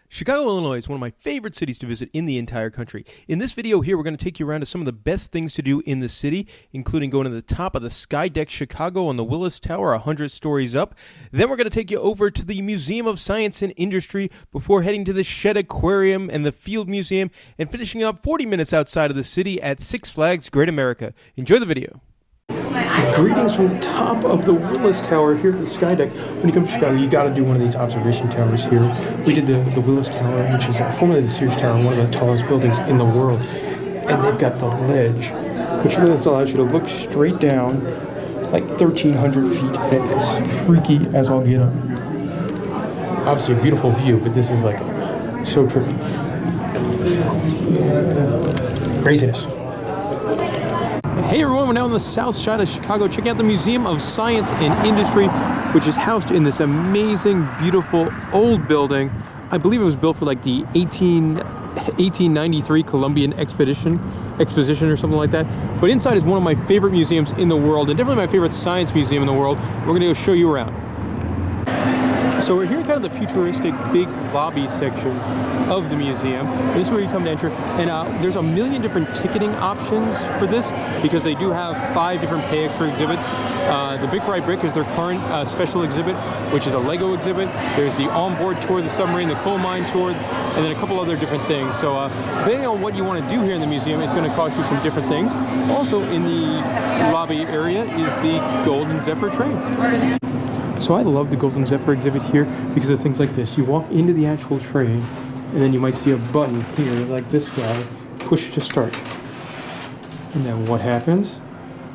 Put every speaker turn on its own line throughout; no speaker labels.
Chicago, Illinois is one of my favorite cities to visit in the entire country. In this video here, we're going to take you around to some of the best things to do in the city, including going to the top of the Sky Deck Chicago on the Willis Tower, 100 stories up. Then we're going to take you over to the Museum of Science and Industry before heading to the Shedd Aquarium and the Field Museum, and finishing up 40 minutes outside of the city at Six Flags Great America. Enjoy the video. Greetings from the top of the Willis Tower here at the Sky Deck. When you come to Chicago, you got to do one of these observation towers here. We did the Willis Tower, which is formerly the Sears Tower, one of the tallest buildings in the world. And they've got the ledge, which really allows you to look straight down, like 1,300 feet, and it's freaky as all get up. Obviously a beautiful view, but this is like so trippy. Craziness. Hey everyone, we're now on the south side of Chicago. Check out the Museum of Science and Industry, which is housed in this amazing, beautiful, old building. I believe it was built for like the 1893 Columbian Exposition or something like that. But inside is one of my favorite museums in the world, and definitely my favorite science museum in the world. We're gonna go show you around. So we're here in kind of the futuristic big lobby section of the museum. This is where you come to enter, and there's a million different ticketing options for this because they do have 5 different pay extra exhibits. The Big Bright Brick is their current special exhibit, which is a Lego exhibit. There's the onboard tour of the submarine, the coal mine tour, and then a couple other different things. So depending on what you want to do here in the museum, it's going to cost you some different things. Also in the lobby area is the Golden Zephyr train. So I love the Golden Zephyr exhibit here because of things like this. You walk into the actual train, and then you might see a button here, like this guy, push to start. And then what happens?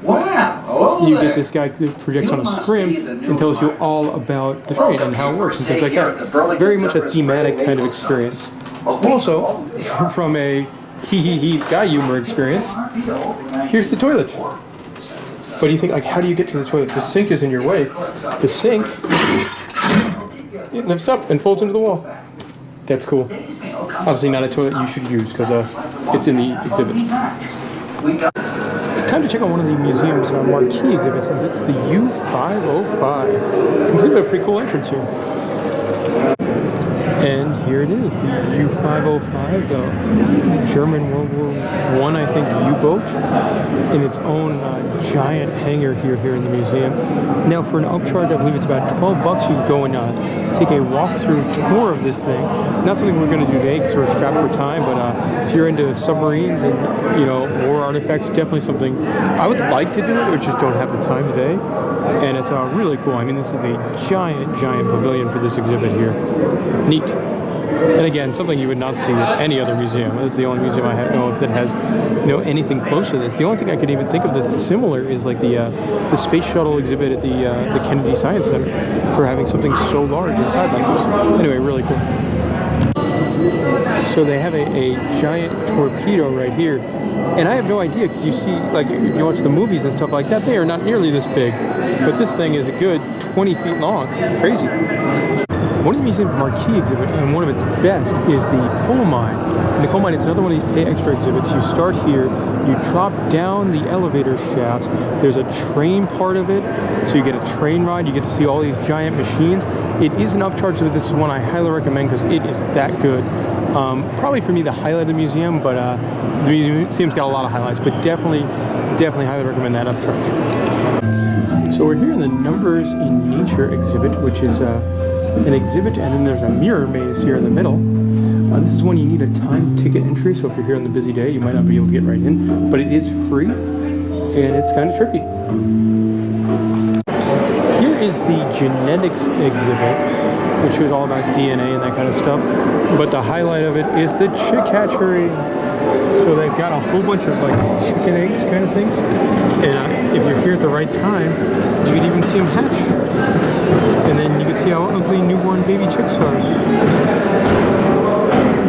Wow! Oh,
you get this guy that projects on a screen and tells you all about the train and how it works and things like that. Very much a thematic kind of experience. Also, from a hee guy humor experience, here's the toilet. But do you think, like, how do you get to the toilet? The sink is in your way. The sink, it lifts up and folds into the wall. That's cool. Obviously not a toilet you should use because it's in the exhibit. Time to check out one of the museum's marquee exhibits, and it's the U505. Comes with a pretty cool entrance here. And here it is, the U505, the German World War I, I think, U-boat, in its own giant hangar here in the museum. Now, for an upcharge, I believe it's about $12. You can go and take a walkthrough tour of this thing. Not something we're going to do today because we're strapped for time, but if you're into submarines and, war artifacts, definitely something I would like to do it, but just don't have the time today. And it's really cool. I mean, this is a giant pavilion for this exhibit here. Neat. And again, something you would not see at any other museum. This is the only museum I know of that has, anything close to this. The only thing I could even think of that's similar is like the space shuttle exhibit at the Kennedy Science Center for having something so large inside like this. Anyway, really cool. So they have a giant torpedo right here. And I have no idea, because you see, like, if you watch the movies and stuff like that, they are not nearly this big. But this thing is a good 20 feet long. Crazy. One of the museum's marquee exhibit, and one of its best, is the coal mine. And the coal mine is another one of these pay extra exhibits. You start here, you drop down the elevator shafts. There's a train part of it, so you get a train ride. You get to see all these giant machines. It is an upcharge, so this is one I highly recommend because it is that good. Probably for me the highlight of the museum, but the museum's got a lot of highlights, but definitely highly recommend that upcharge. So we're here in the Numbers in Nature exhibit, which is an exhibit, and then there's a mirror maze here in the middle. This is one you need a timed ticket entry, so if you're here on the busy day, you might not be able to get right in, but it is free, and it's kind of trippy. Here is the genetics exhibit, which is all about DNA and that kind of stuff. But the highlight of it is the chick hatchery. So they've got a whole bunch of like chicken eggs kind of things. And if you're here at the right time, you can even see them hatch. And then you can see how ugly newborn baby chicks are.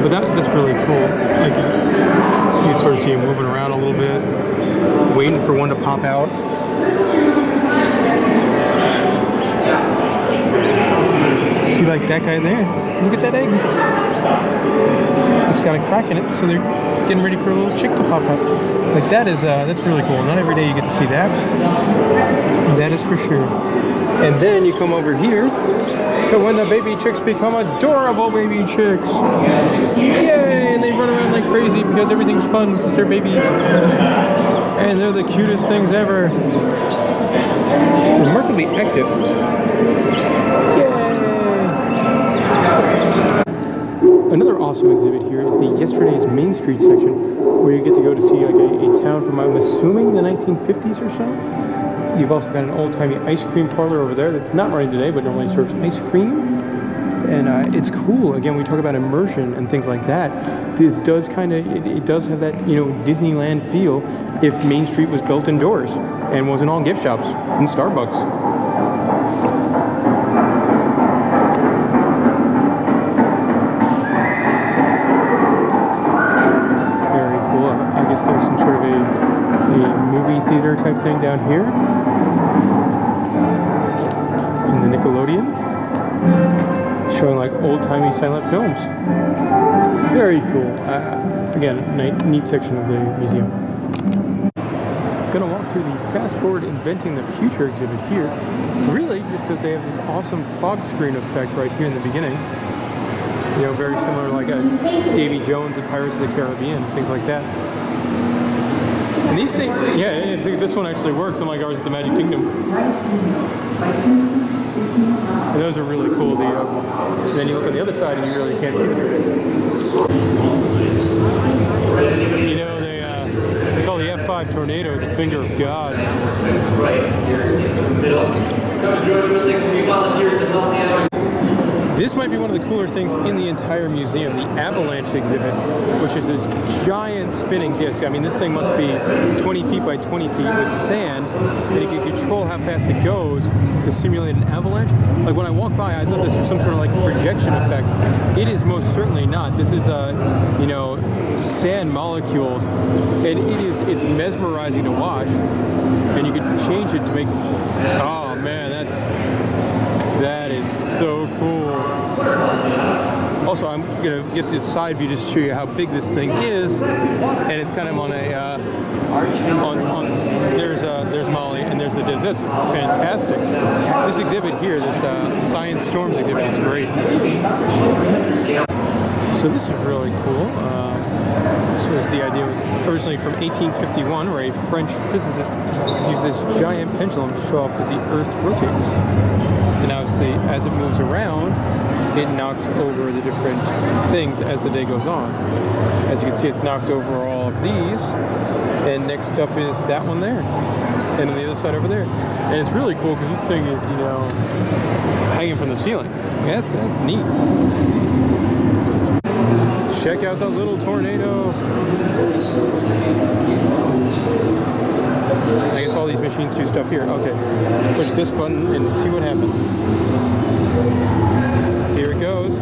But that's really cool. Like you can sort of see them moving around a little bit, waiting for one to pop out. See, like that guy there? Look at that egg. It's got a crack in it, so they're getting ready for a little chick to pop out. Like that's really cool. Not every day you get to see that. That is for sure. And then you come over here to when the baby chicks become adorable baby chicks. Yay! And they run around like crazy because everything's fun because they're babies. And they're the cutest things ever. Remarkably active. Yay! Another awesome exhibit here is the Yesterday's Main Street section, where you get to go to see like a town from, I'm assuming, the 1950s or so. You've also got an old-timey ice cream parlor over there that's not running today, but normally serves ice cream. And it's cool. Again, we talk about immersion and things like that. This does kind of, it does have that, you know, Disneyland feel if Main Street was built indoors and wasn't all gift shops and Starbucks. Very cool. I guess there's some sort of a movie theater type thing down here in the Nickelodeon, showing like old-timey silent films. Very cool. Again, neat section of the museum. Gonna walk through the Fast Forward Inventing the Future exhibit here. Really, just because they have this awesome fog screen effect right here in the beginning. You know, very similar like a Davy Jones and Pirates of the Caribbean, things like that. And these things, yeah, this one actually works, unlike ours at the Magic Kingdom. And those are really cool. Then you look on the other side and you really can't see them. You know, they call the F5 tornado the finger of God. This might be one of the cooler things in the entire museum, the Avalanche exhibit, which is this giant spinning disc. I mean, this thing must be 20 feet by 20 feet with sand, and you can control how fast it goes to simulate an avalanche. Like when I walked by, I thought this was some sort of like projection effect. It is most certainly not. This is, you know, sand molecules, and it's mesmerizing to watch, and you can change it to make, oh man, that is so cool. Also, I'm gonna get this side view just to show you how big this thing is, and it's kind of on a there's Molly and there's the Diz. That's fantastic. This exhibit here, this Science Storms exhibit, is great. So this is really cool. This was the idea was originally from 1851, where a French physicist used this giant pendulum to show off that the Earth rotates. And obviously, as it moves around, it knocks over the different things as the day goes on. As you can see, it's knocked over all of these, and next up is that one there, and on the other side over there. And it's really cool because this thing is, you know, hanging from the ceiling. Yeah, that's neat. Check out the little tornado. I guess all these machines do stuff here. Okay, let's push this button and see what happens. Here it goes.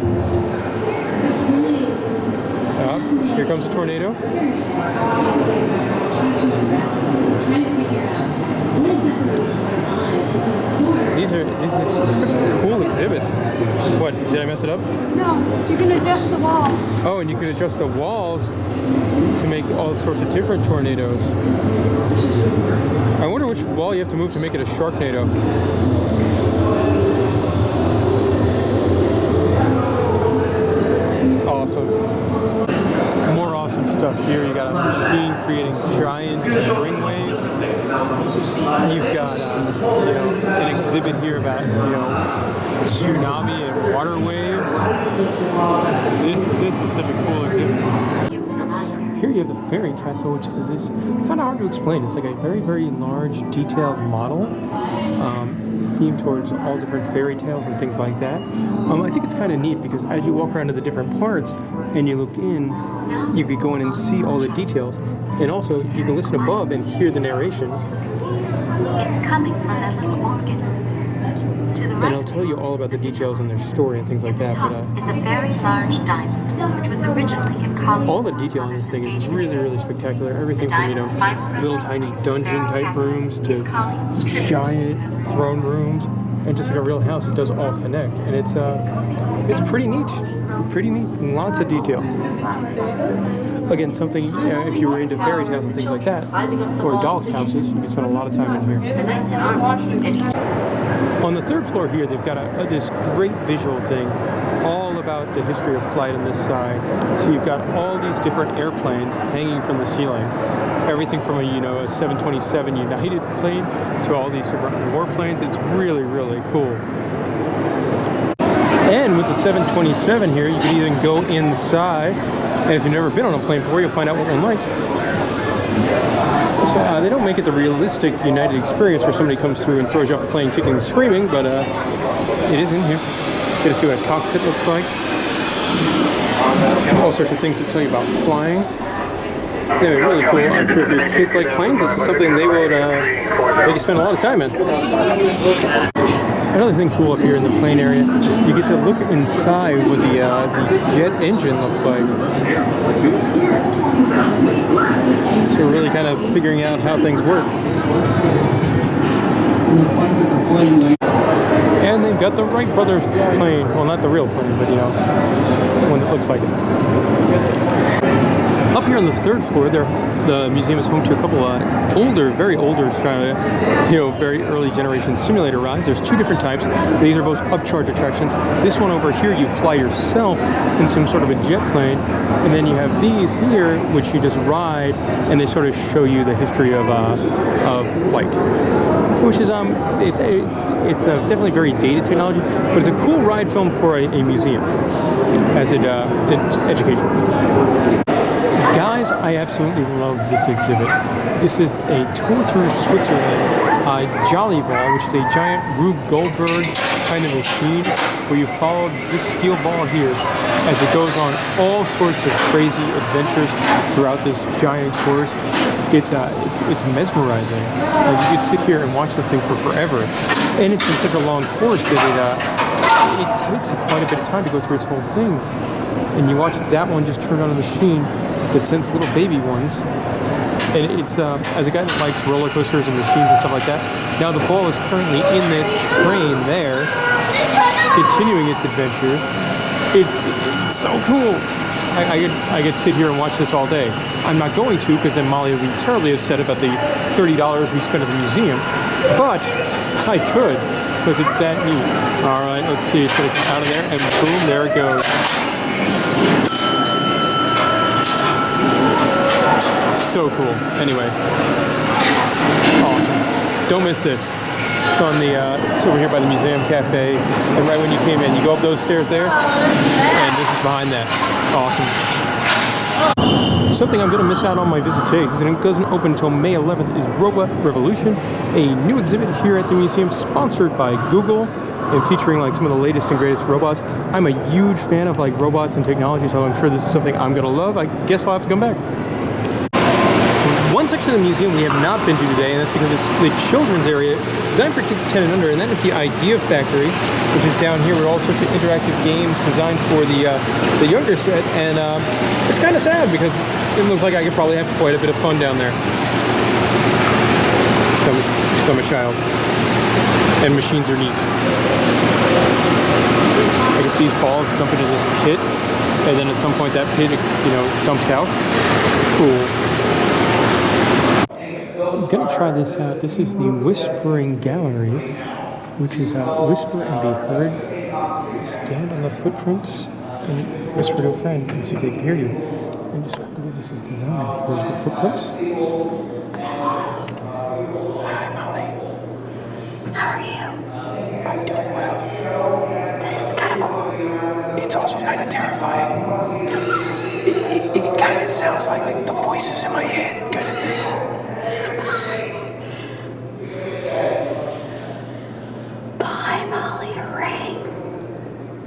Up. Here comes the tornado. This is such a cool exhibit. What, did I mess it up?
No, you can adjust the walls.
Oh, and you can adjust the walls to make all sorts of different tornadoes. I wonder which wall you have to move to make it a Sharknado. Awesome. More awesome stuff here. You got a machine creating giant ring waves. You've got you know, an exhibit here about, you know, tsunami and water waves. This is such a cool exhibit. Here you have the fairy castle, which is this kind of hard to explain. It's like a very, very large, detailed model, themed towards all different fairy tales and things like that. I think it's kind of neat because as you walk around to the different parts and you look in, you could go in and see all the details, and also you can listen above and hear the narration.
It's coming from that little organ. To the right.
And I'll tell you all about the details and their story and things like that. But
is a very large diamond, which was originally in Collins.
all the detail on this thing is really, really spectacular. Everything from, you know, little tiny dungeon type rooms to giant throne rooms, and just like a real house, it does all connect. And it's pretty neat. Pretty neat. Lots of detail. Again, something, if you were into fairy tales and things like that, or doll houses, you can spend a lot of time in here. On the third floor here, they've got this great visual thing all about the history of flight on this side. So you've got all these different airplanes hanging from the ceiling. Everything from a 727 United plane to all these different warplanes. It's really, really cool. And with the 727 here, you can even go inside. And if you've never been on a plane before, you'll find out what one likes. So they don't make it the realistic United experience where somebody comes through and throws you off the plane kicking and screaming, but it is in here. Get to see what a cockpit looks like. All sorts of things that tell you about flying. Anyway, really cool. I'm sure if your kids like planes, this is something they would make you spend a lot of time in. Another thing cool up here in the plane area, you get to look inside what the jet engine looks like. So we're really kind of figuring out how things work. And they've got the Wright brothers plane. Well, not the real plane, but one that looks like it. Up here on the third floor, the museum is home to a couple very older Australia, very early generation simulator rides. There's two different types. These are both upcharge attractions. This one over here, you fly yourself in some sort of a jet plane, and then you have these here, which you just ride, and they sort of show you the history of flight. Which is it's definitely very dated technology, but it's a cool ride film for a museum as it's education. Guys, I absolutely love this exhibit. This is a tour through Switzerland Jolly Ball, which is a giant Rube Goldberg kind of machine where you follow this steel ball here as it goes on all sorts of crazy adventures throughout this giant course. It's mesmerizing. You could sit here and watch this thing for forever, and it's in such a long course that it takes quite a bit of time to go through its whole thing. And you watch that one just turn on a machine that sends little baby ones. And it's, as a guy that likes roller coasters and machines and stuff like that, now the ball is currently in the train there, continuing its adventure. It's so cool. I could sit here and watch this all day. I'm not going to, because then Molly would be terribly upset about the $30 we spent at the museum. But I could, because it's that neat. All right, let's see. So it's out of there, and boom, there it goes. So cool. Anyway, awesome. Don't miss this. It's on it's over here by the Museum Cafe, and right when you came in, you go up those stairs there, and this is behind that. Awesome. Something I'm going to miss out on my visit today, because it doesn't open until May 11th, is Robot Revolution, a new exhibit here at the museum sponsored by Google and featuring some of the latest and greatest robots. I'm a huge fan of robots and technology, so I'm sure this is something I'm going to love. I guess I'll have to come back. One section of the museum we have not been to today, and that's because it's the children's area designed for kids 10 and under, and that is the Idea Factory, which is down here with all sorts of interactive games designed for the younger set, and it's kind of sad because it looks like I could probably have quite a bit of fun down there. So I'm a child, and machines are neat. I guess these balls dump into this pit, and then at some point that pit, dumps out. Cool. I'm gonna try this out. This is the Whispering Gallery, which is whisper and be heard. Stand on the footprints and whisper to a friend and see if they can hear you. And just the way this is designed. There's the footprints. Hi, Molly.
How are you?
I'm doing well.
This is kind of cool.
It's also kind of terrifying. It kind of sounds like the voices in my head kind of thing.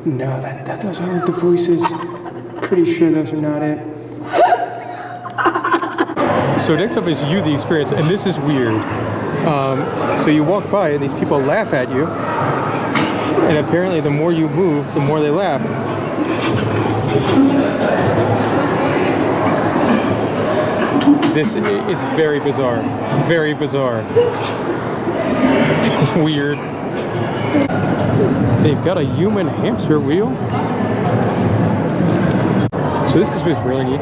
No, those aren't the voices. Pretty sure those are not it. So next up is You, the Experience, and this is weird. So you walk by and these people laugh at you, and apparently the more you move, the more they laugh. It's very bizarre. Very bizarre. Weird. They've got a human hamster wheel. So this exhibit is really neat.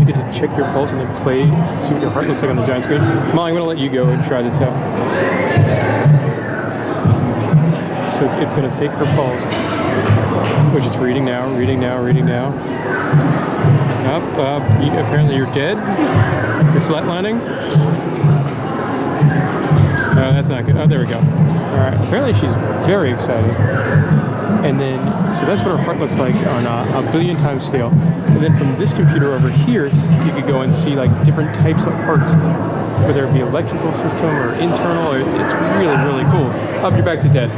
You get to check your pulse and then play, see what your heart looks like on the giant screen. Molly, I'm going to let you go and try this out. So it's going to take her pulse, which is reading now, reading now, reading now. Up, up. Apparently you're dead. You're flatlining. Oh, that's not good. Oh, there we go. All right. Apparently she's very excited. And then, so that's what her heart looks like on a billion times scale. And then from this computer over here, you could go and see like different types of hearts, whether it be electrical system or internal. It's really, really cool. Up, you're back to dead.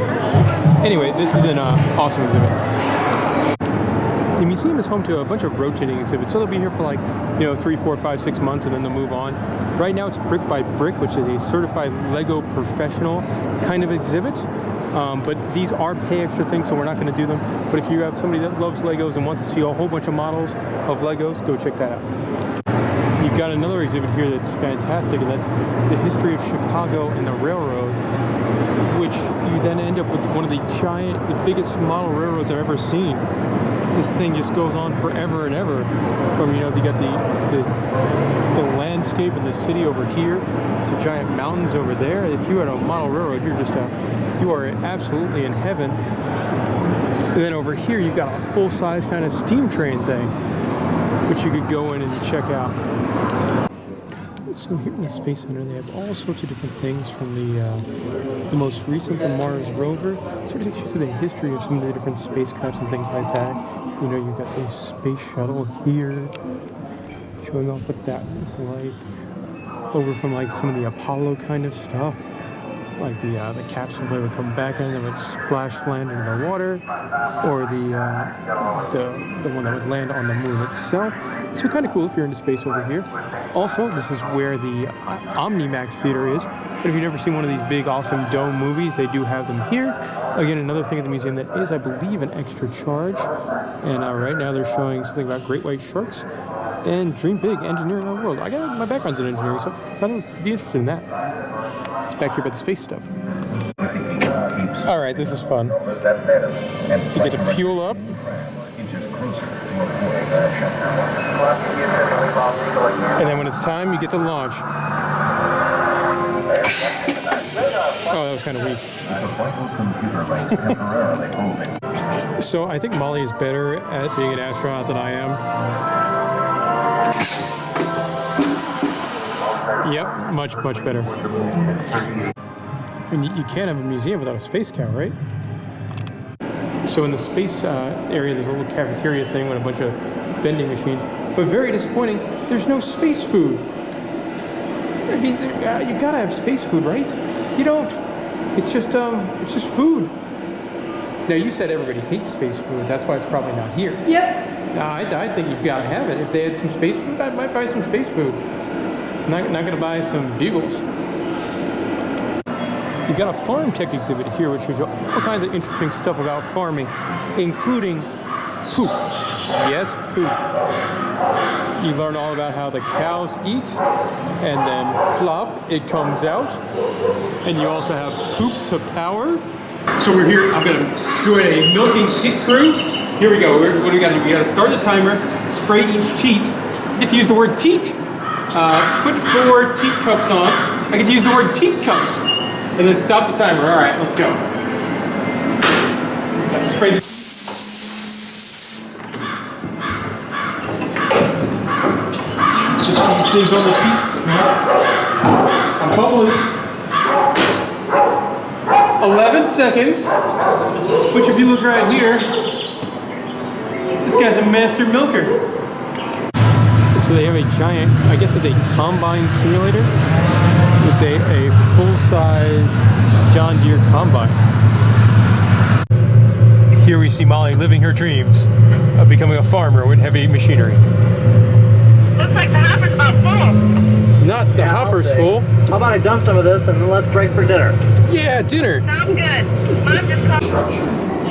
Anyway, this is an awesome exhibit. The museum is home to a bunch of rotating exhibits, so they'll be here for like, 3, 4, 5, 6 months, and then they'll move on. Right now it's Brick by Brick, which is a certified Lego professional kind of exhibit. But these are pay extra things, so we're not going to do them. But if you have somebody that loves Legos and wants to see a whole bunch of models of Legos, go check that out. You've got another exhibit here that's fantastic, and that's the history of Chicago and the railroad, which you then end up with one of the biggest model railroads I've ever seen. This thing just goes on forever and ever. From, you got the landscape and the city over here to giant mountains over there. If you had a model railroad, you are absolutely in heaven. And then over here, you've got a full-size kind of steam train thing, which you could go in and check out. So here in the Space Center, they have all sorts of different things from the most recent, the Mars rover. Sort of takes you through the history of some of the different spacecrafts and things like that. You've got the space shuttle here, showing off what that is like. Over from like some of the Apollo kind of stuff, like the capsule that would come back in and would splash land into the water, or the one that would land on the moon itself. So kind of cool if you're into space over here. Also, this is where the OmniMax Theater is. But if you've never seen one of these big, awesome dome movies, they do have them here. Again, another thing at the museum that is, I believe, an extra charge. And right now they're showing something about great white sharks and dream big, engineering our world. My background's in engineering, so I thought I would be interested in that. It's back here about the space stuff. All right, this is fun. You get to fuel up. And then when it's time, you get to launch. Oh, that was kind of weak. So I think Molly is better at being an astronaut than I am. Yep, much, much better. I mean, you can't have a museum without a space cow, right? So in the space area, there's a little cafeteria thing with a bunch of vending machines. But very disappointing, there's no space food. I mean, you gotta have space food, right? You don't. It's just food. Now, you said everybody hates space food. That's why it's probably not here.
Yep.
No, I think you've got to have it. If they had some space food, I might buy some space food. Not going to buy some bugles. You've got a farm tech exhibit here, which shows you all kinds of interesting stuff about farming, including poop. Yes, poop. You learn all about how the cows eat, and then plop, it comes out. And you also have poop to power. So we're here, I'm going to do a milking pit crew. Here we go. What do we got to do? We got to start the timer, spray each teat. I get to use the word teat. Put 4 teat cups on. I get to use the word teat cups. And then stop the timer. All right, let's go. Spray the these things on the teats. I'm bubbling. 11 seconds. Which, if you look right here, this guy's a master milker. So they have a giant, I guess it's a combine simulator with a full-size John Deere combine. Here we see Molly living her dreams of becoming a farmer with heavy machinery.
Looks like the hopper's about full.
Not the hopper's full.
How about I dump some of this and then let's break for dinner?
Yeah, dinner.
Sounds good. Mom just called.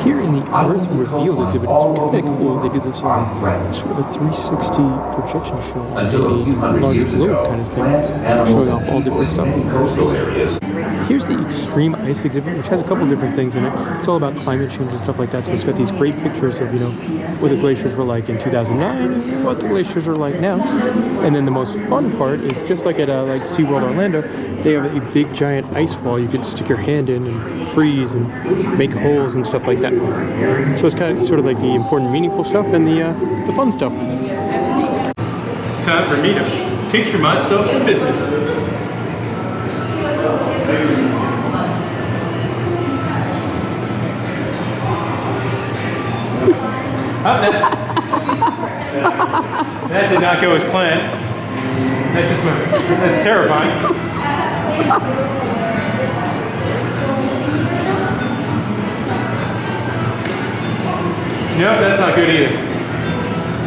Here in the Earth Revealed exhibit, it's kind of cool. They do this sort of a 360 projection show, a large globe kind of thing, showing off all different stuff. Here's the Extreme Ice exhibit, which has a couple different things in it. It's all about climate change and stuff like that. So it's got these great pictures of, what the glaciers were like in 2009 and what the glaciers are like now. And then the most fun part is just like at SeaWorld Orlando, they have a big giant ice wall you can stick your hand in and freeze and make holes and stuff like that. So it's kind of sort of like the important, meaningful stuff and the fun stuff. It's time for me to picture myself in business. That did not go as planned. That's terrifying. Nope, that's not good either.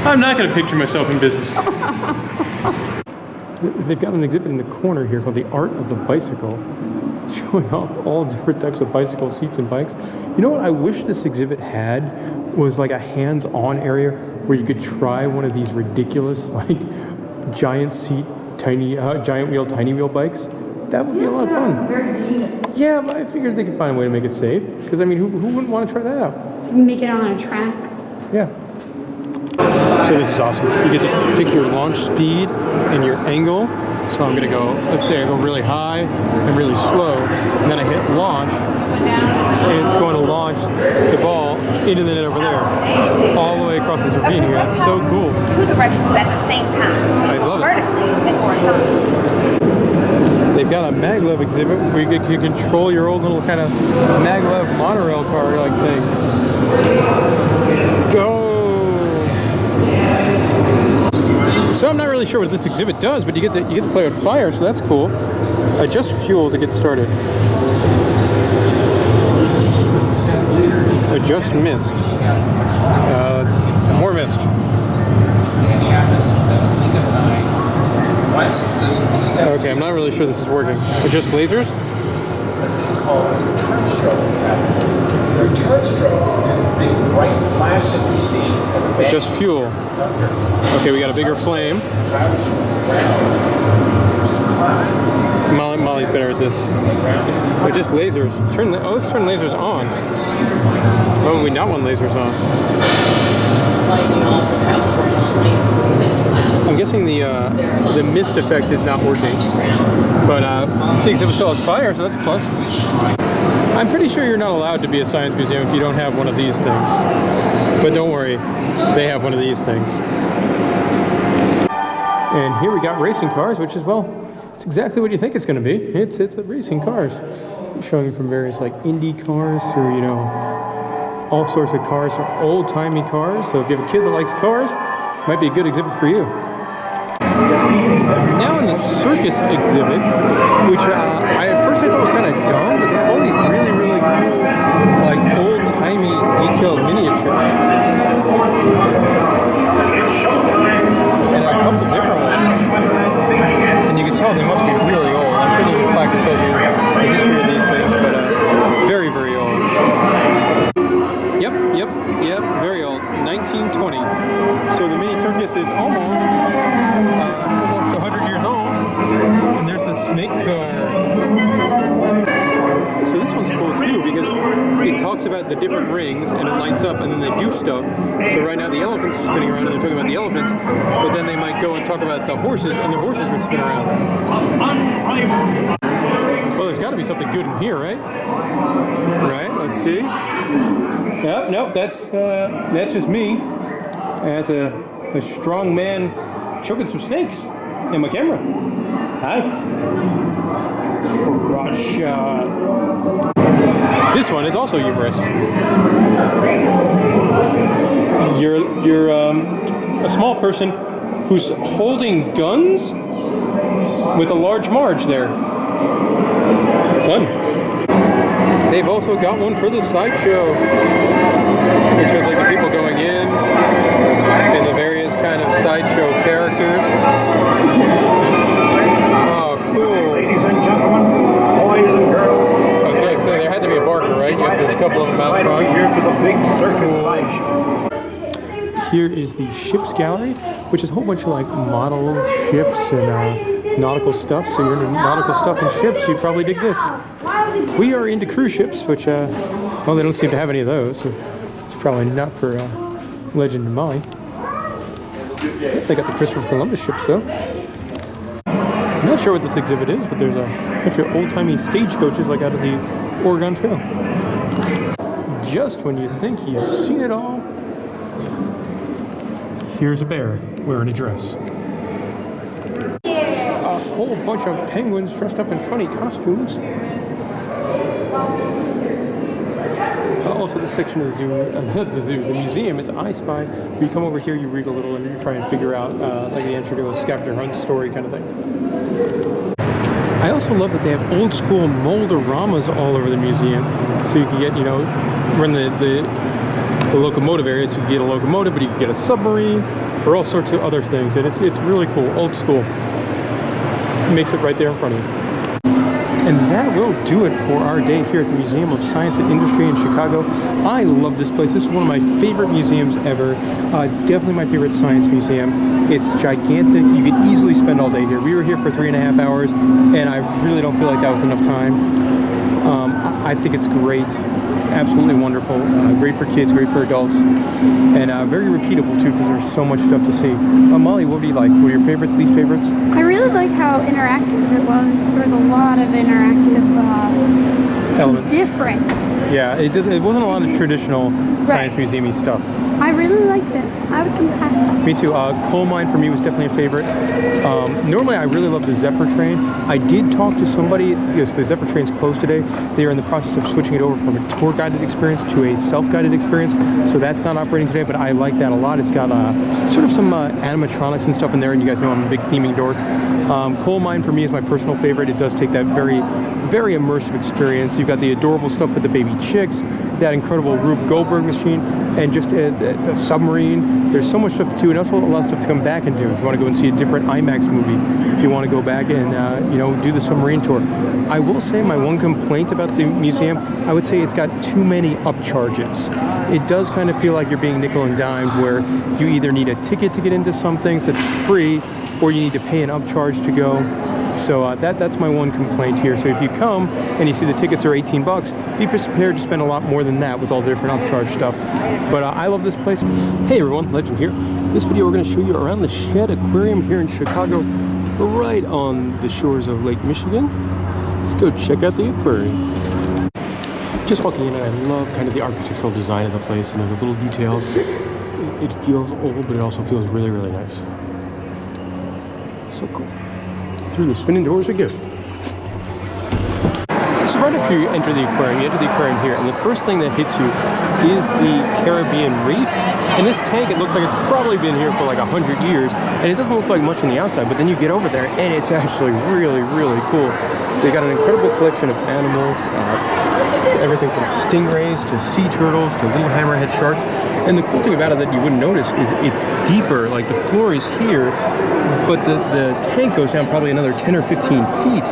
I'm not going to picture myself in business. They've got an exhibit in the corner here called The Art of the Bicycle, showing off all different types of bicycle seats and bikes. You know what I wish this exhibit had was like a hands-on area where you could try one of these ridiculous like giant seat, giant wheel, tiny wheel bikes. That would be a lot of fun.
Very dangerous.
Yeah, but I figured they could find a way to make it safe. Because I mean, who wouldn't want to try that out?
Make it on a track.
Yeah. So this is awesome. You get to pick your launch speed and your angle. So I'm gonna go, let's say I go really high and really slow, and then I hit launch, and it's going to launch the ball into the net over there, all the way across this ravine here. That's so cool.
Two directions at the same time.
I love it.
Vertically and horizontally.
They've got a maglev exhibit where you can control your old little kind of maglev monorail car like thing. Go! So I'm not really sure what this exhibit does, but you get to play with fire, so that's cool. Adjust fuel to get started. Adjust mist. More mist. Okay, I'm not really sure this is working. Adjust lasers?
A thing called return stroke. The return stroke is the big bright flash that we see at the bank.
Adjust fuel. Okay, we got a bigger flame. Molly's better at this. Adjust lasers. Let's turn lasers on. Oh, we not want lasers on. I'm guessing the mist effect is not working, but the exhibit still has fire, so that's a plus. I'm pretty sure you're not allowed to be a science museum if you don't have one of these things. But don't worry, they have one of these things. And here we got racing cars, which is, well, it's exactly what you think it's going to be. It's a racing cars, showing from various like Indy cars through, you know, all sorts of cars, old-timey cars. So if you have a kid that likes cars, it might be a good exhibit for you. Now in the circus exhibit, which at first I thought was kind of dumb, but they have all these really, really cool, like old-timey detailed miniatures. And a couple different ones. And you can tell they must be really old. I'm sure there's a plaque that tells you the history of these things, but very, very old. Yep, very old. 1920. So the mini circus is almost 100 years old. And there's the snake car. So this one's cool too because it talks about the different rings and it lights up and then they do stuff. So right now the elephants are spinning around and they're talking about the elephants, but then they might go and talk about the horses and the horses would spin around. Well, there's got to be something good in here, right? Right, let's see. Nope, that's just me. That's a strong man choking some snakes in my camera. Hi. Crotch shot. This one is also humorous. You're a small person who's holding guns with a large Marge there. Fun. They've also got one for the sideshow. It shows like the people going in and the various kind of sideshow characters. Oh, cool.
Ladies and gentlemen, boys and girls.
I was going to say, there had to be a barker, right? There's a couple of them out front.
Here to the big circus sideshow.
Here is the ship's gallery, which is a whole bunch of like models, ships, and nautical stuff. So you're into nautical stuff and ships, you probably dig this. We are into cruise ships, which, well, they don't seem to have any of those. So it's probably not for Legend of Molly. They got the Christopher Columbus ships, though. I'm not sure what this exhibit is, but there's a bunch of old-timey stagecoaches like out of the Oregon Trail. Just when you think you've seen it all, here's a bear wearing a dress. A whole bunch of penguins dressed up in funny costumes. Also, this section of the zoo, the museum is I Spy. You come over here, you read a little, and you try and figure out like the answer to a scavenger hunt story kind of thing. I also love that they have old school mold-oramas all over the museum, so you can get, you know, run the locomotive area, so you can get a locomotive, but you can get a submarine, or all sorts of other things, and it's really cool, old school. It makes it right there in front of you. And that will do it for our day here at the Museum of Science and Industry in Chicago. I love this place. This is one of my favorite museums ever. Definitely my favorite science museum. It's gigantic. You could easily spend all day here. We were here for 3.5 hours, and I really don't feel like that was enough time. I think it's great. Absolutely wonderful. Great for kids, great for adults, and very repeatable too, because there's so much stuff to see. Molly, what do you like? What are your favorites, least favorites?
I really like how interactive it was. There was a lot of interactive
Elements.
Different.
Yeah, it wasn't a lot of traditional science museum-y stuff.
I really liked it. I would come back.
Me too. Coal mine for me was definitely a favorite. Normally, I really love the Zephyr train. I did talk to somebody, because the Zephyr train's closed today. They are in the process of switching it over from a tour-guided experience to a self-guided experience. So that's not operating today, but I like that a lot. It's got sort of some animatronics and stuff in there, and you guys know I'm a big theming dork. Coal mine for me is my personal favorite. It does take that very, very immersive experience. You've got the adorable stuff with the baby chicks, that incredible Rube Goldberg machine, and just a submarine. There's so much stuff to do, and also a lot of stuff to come back and do. If you want to go and see a different IMAX movie, if you want to go back and you know, do the submarine tour. I will say my one complaint about the museum, I would say it's got too many upcharges. It does kind of feel like you're being nickel and dimed, where you either need a ticket to get into some things that's free, or you need to pay an upcharge to go. So that's my one complaint here. So if you come and you see the tickets are 18 bucks, be prepared to spend a lot more than that with all the different upcharge stuff. But I love this place. Hey everyone, Legend here. This video we're going to show you around the Shedd Aquarium here in Chicago, right on the shores of Lake Michigan. Let's go check out the aquarium. Just walking in, and I love kind of the architectural design of the place, and the little details. It feels old, but it also feels really, really nice. So cool. Through the spinning doors we go. So right up here you enter the aquarium. You enter the aquarium here, and the first thing that hits you is the Caribbean Reef. And this tank, it looks like it's probably been here for like 100 years, and it doesn't look like much on the outside, but then you get over there, and it's actually really, really cool. They got an incredible collection of animals, everything from stingrays to sea turtles to little hammerhead sharks. And the cool thing about it that you wouldn't notice is it's deeper, like the floor is here, but the tank goes down probably another 10 or 15 feet.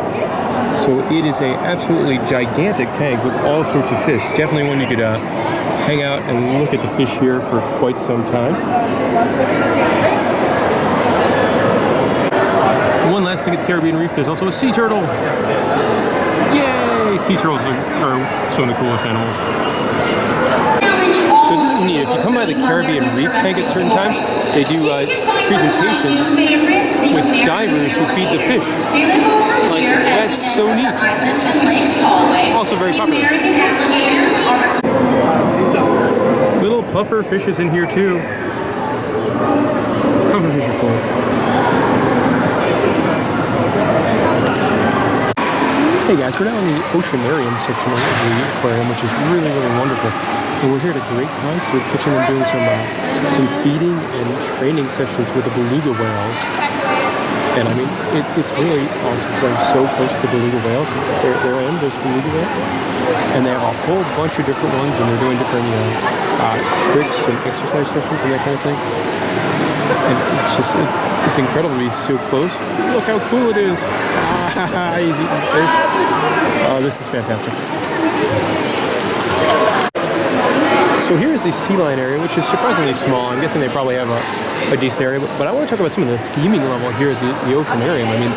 So it is a absolutely gigantic tank with all sorts of fish. Definitely one you could hang out and look at the fish here for quite some time. One last thing at the Caribbean Reef, there's also a sea turtle. Yay! Sea turtles are some of the coolest animals. So this is neat. If you come by the Caribbean Reef tank at certain times, they do presentations with divers who feed the fish. Like, that's so neat. Also very popular. Little puffer fishes in here too. Puffer fish are cool. Hey guys, we're now in the Oceanarium section of the aquarium, which is really, really wonderful. And we're here at a great time, so we're catching and doing some feeding and training sessions with the beluga whales. And I mean, it's really awesome because I'm so close to the beluga whales. They're in those beluga whales. And they have a whole bunch of different ones, and they're doing different, you know, tricks and exercise sessions and that kind of thing. And it's incredible to be so close. Look how cool it is. He's eating fish. Oh, this is fantastic. So here's the sea lion area, which is surprisingly small. I'm guessing they probably have a decent area, but I want to talk about some of the theming level here at the Oceanarium. I mean,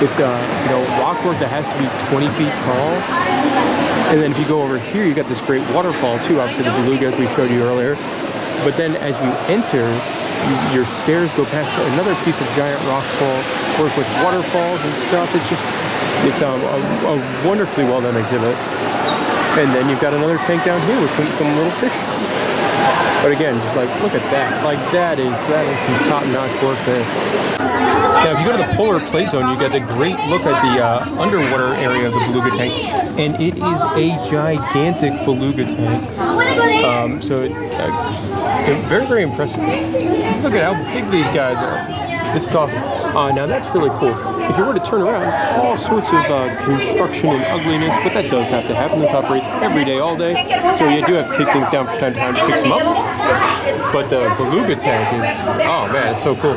it's you know, rockwork that has to be 20 feet tall. And then if you go over here, you got this great waterfall too, obviously the belugas we showed you earlier. But then as you enter, your stairs go past another piece of giant rock fall, work with waterfalls and stuff. It's just It's a wonderfully well done exhibit. And then you've got another tank down here with some little fish. But again, just like, look at that. Like that is some top-notch work there. Now, if you go to the polar plate zone, you get a great look at the underwater area of the beluga tank. And it is a gigantic beluga tank. Very, very impressive. Look at how big these guys are. This is awesome. Now that's really cool. If you were to turn around, all sorts of construction and ugliness, but that does have to happen. This operates every day, all day. So you do have to take things down from time to time to fix them up. But the beluga tank is, oh man, it's so cool.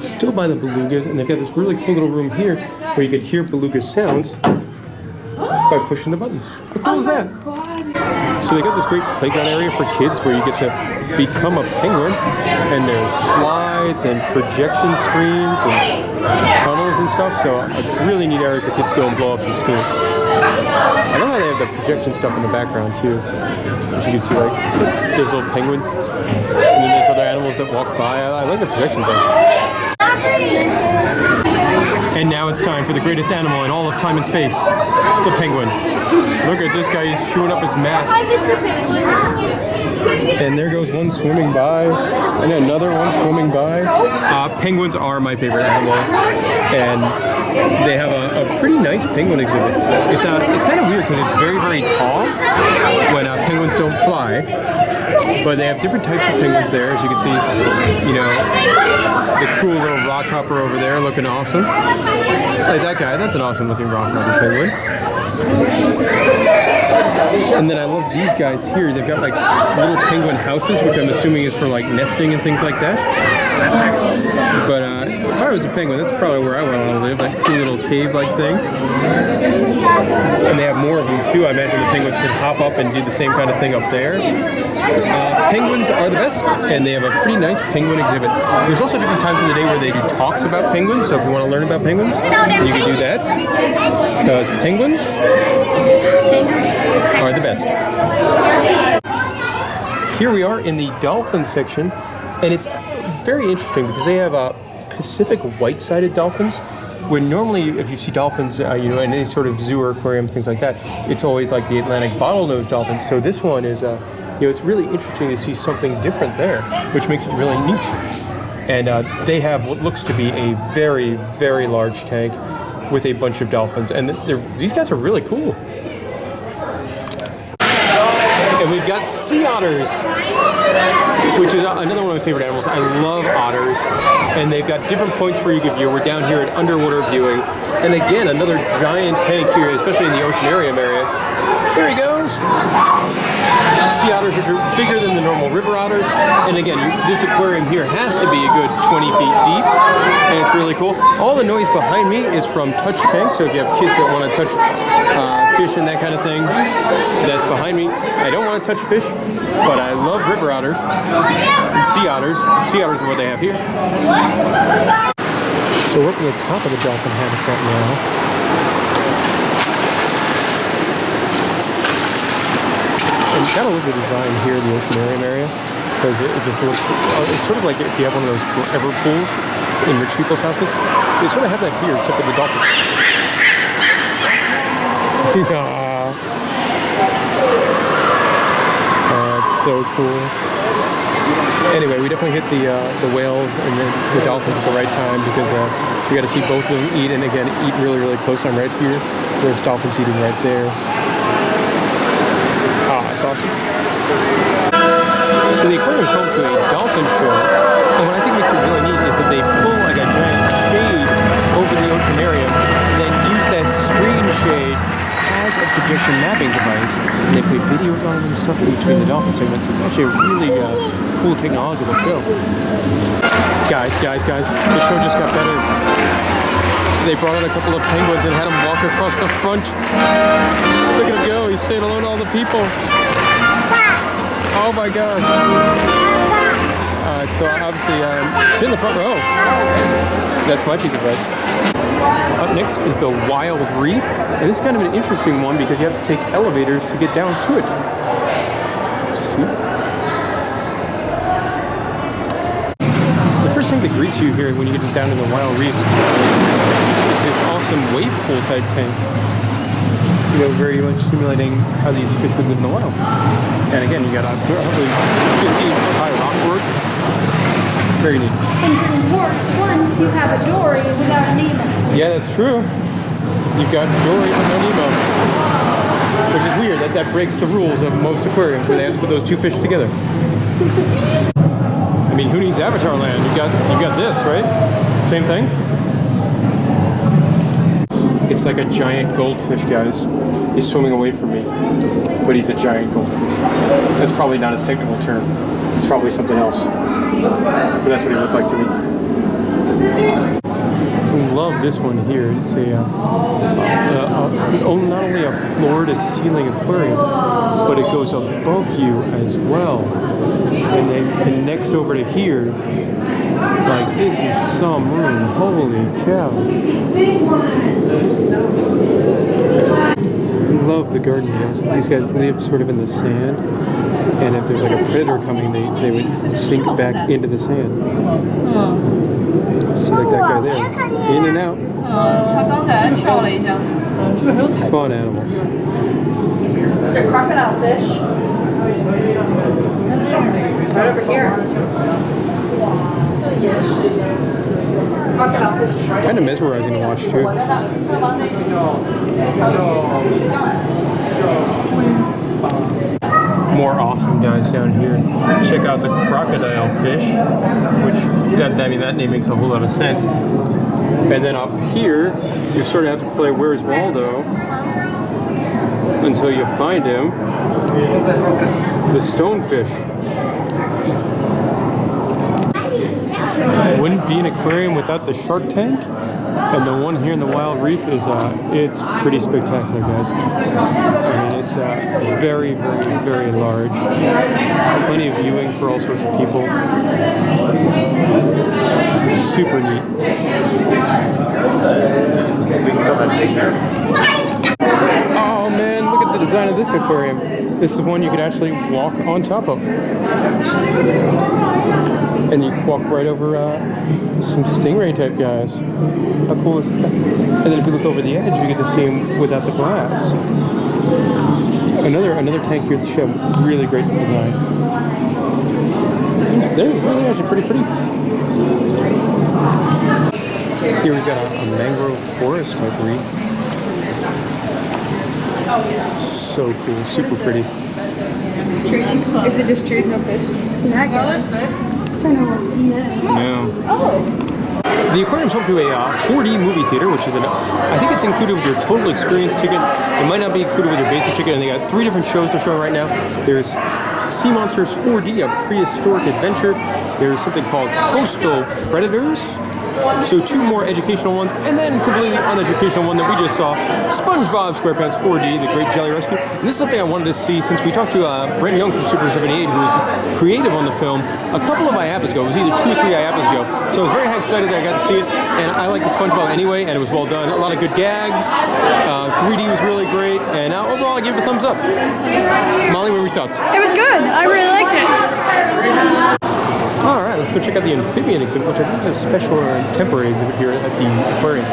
Still by the belugas, and they've got this really cool little room here where you could hear beluga sounds by pushing the buttons. How cool is that? So they got this great playground area for kids where you get to become a penguin, and there's slides and projection screens and tunnels and stuff, so a really neat area for kids to go and blow up some steam. I love how they have the projection stuff in the background too. As you can see, like, there's little penguins, and then there's other animals that walk by. I like the projection thing. And now it's time for the greatest animal in all of time and space, the penguin. Look at this guy, he's chewing up his mat. And there goes one swimming by, and another one swimming by. Penguins are my favorite animal, and they have a pretty nice penguin exhibit. It's kind of weird because it's very, very tall when penguins don't fly, but they have different types of penguins there, as you can see. You know, the cool little rock hopper over there looking awesome. Like that guy, that's an awesome looking rock hopper penguin. And then I love these guys here. They've got like little penguin houses, which I'm assuming is for like nesting and things like that. But if I was a penguin, that's probably where I would want to live, like a cool little cave-like thing. And they have more of them too. I imagine the penguins could hop up and do the same kind of thing up there. Penguins are the best, and they have a pretty nice penguin exhibit. There's also different times in the day where they do talks about penguins, so if you want to learn about penguins, you can do that. Because penguins are the best. Here we are in the dolphin section, and it's very interesting because they have Pacific white-sided dolphins, where normally if you see dolphins, you know, in any sort of zoo or aquarium, things like that, it's always like the Atlantic bottlenose dolphins. So this one is, you know, it's really interesting to see something different there, which makes it really neat. And they have what looks to be a very, very large tank with a bunch of dolphins, and these guys are really cool. And we've got sea otters, which is another one of my favorite animals. I love otters, and they've got different points where you can view. We're down here at underwater viewing, and again, another giant tank here, especially in the Oceanarium area. There he goes. Sea otters are bigger than the normal river otters, and again, this aquarium here has to be a good 20 feet deep, and it's really cool. All the noise behind me is from touch tanks, so if you have kids that want to touch fish and that kind of thing, that's behind me. I don't want to touch fish, but I love river otters and sea otters. Sea otters are what they have here. So we're up at the top of the dolphin habitat now. And you gotta love the design here in the Oceanarium area, because it just looks, it's sort of like if you have one of those forever pools in rich people's houses. They sort of have that here, except for the dolphins. It's so cool. Anyway, we definitely hit the whales and the dolphins at the right time, because we got to see both of them eat, and again, eat really, really close. I'm right here. There's dolphins eating right there. It's awesome. So the aquarium is home to a dolphin show, and what I think makes it really neat is that they pull like a giant shade over the Oceanarium, and then use that screen shade as a projection mapping device, and they play videos on it and stuff in between the dolphin segments. It's actually a really cool technological show. Guys, the show just got better. They brought out a couple of penguins and had them walk across the front. Look at him go, he's staying alone to all the people. Oh my God. So obviously, sit in the front row. That's my piece of advice. Up next is the Wild Reef. And this is kind of an interesting one because you have to take elevators to get down to it. See? The first thing that greets you here when you get down to the Wild Reef is this awesome wave pool type tank. You know, very much simulating how these fish would live in the wild. And again, you got a probably 15-foot high rockboard. Very neat.
And for the ones, you have a dory without a Nemo.
Yeah, that's true. You've got Dory but no Nemo. Which is weird. That breaks the rules of most aquariums where they have to put those two fish together. I mean, who needs Avatar Land? You've got this, right? Same thing? It's like a giant goldfish, guys. He's swimming away from me. But he's a giant goldfish. That's probably not his technical term. It's probably something else. But that's what he looked like to me. I love this one here. It's not only a floor-to-ceiling aquarium, but it goes above you as well. And then connects over to here. Like, this is some room. Holy cow. I love the garden guys. These guys live sort of in the sand. And if there's like a predator coming, they would sink back into the sand. See, like that guy there. In and out. Fun animals.
There's a crocodile fish. Right over here. Crocodile fish is right.
Kind of mesmerizing to watch too. More awesome guys down here. Check out the crocodile fish, which that name makes a whole lot of sense. And then up here, you sort of have to play Where's Waldo until you find him. The stonefish. Wouldn't be an aquarium without the shark tank. And the one here in the Wild Reef is, it's pretty spectacular, guys. I mean, it's very, very, very large. Plenty of viewing for all sorts of people. Super neat. Oh man, look at the design of this aquarium. This is one you could actually walk on top of. And you walk right over some stingray type guys. How cool is that? And then if you look over the edge, you get to see them without the glass. Another tank here at the Shedd. Really great design. They're really actually pretty pretty. Here we've got a mangrove forest type reef. So cool, super pretty.
Trees? Is it just trees, no fish? That
No. The aquarium's home to a 4D movie theater, which is I think it's included with your total experience ticket. It might not be included with your basic ticket, and they got 3 different shows they're showing right now. There's Sea Monsters 4D, a prehistoric adventure. There's something called Coastal Predators. So 2 more educational ones, and then completely uneducational one that we just saw, SpongeBob SquarePants 4D, The Great Jelly Rescue. And this is something I wanted to see since we talked to Brent Young from Super 78, who was creative on the film, a couple of IAPAs ago. It was either 2 or 3 IAPAs ago. So I was very excited that I got to see it, and I like the SpongeBob anyway, and it was well done. A lot of good gags, 3D was really great, and overall I gave it a thumbs up. Molly, what were your thoughts?
It was good. I really liked it.
Alright, let's go check out the amphibian exhibit, which I think is a special or temporary exhibit here at the aquarium.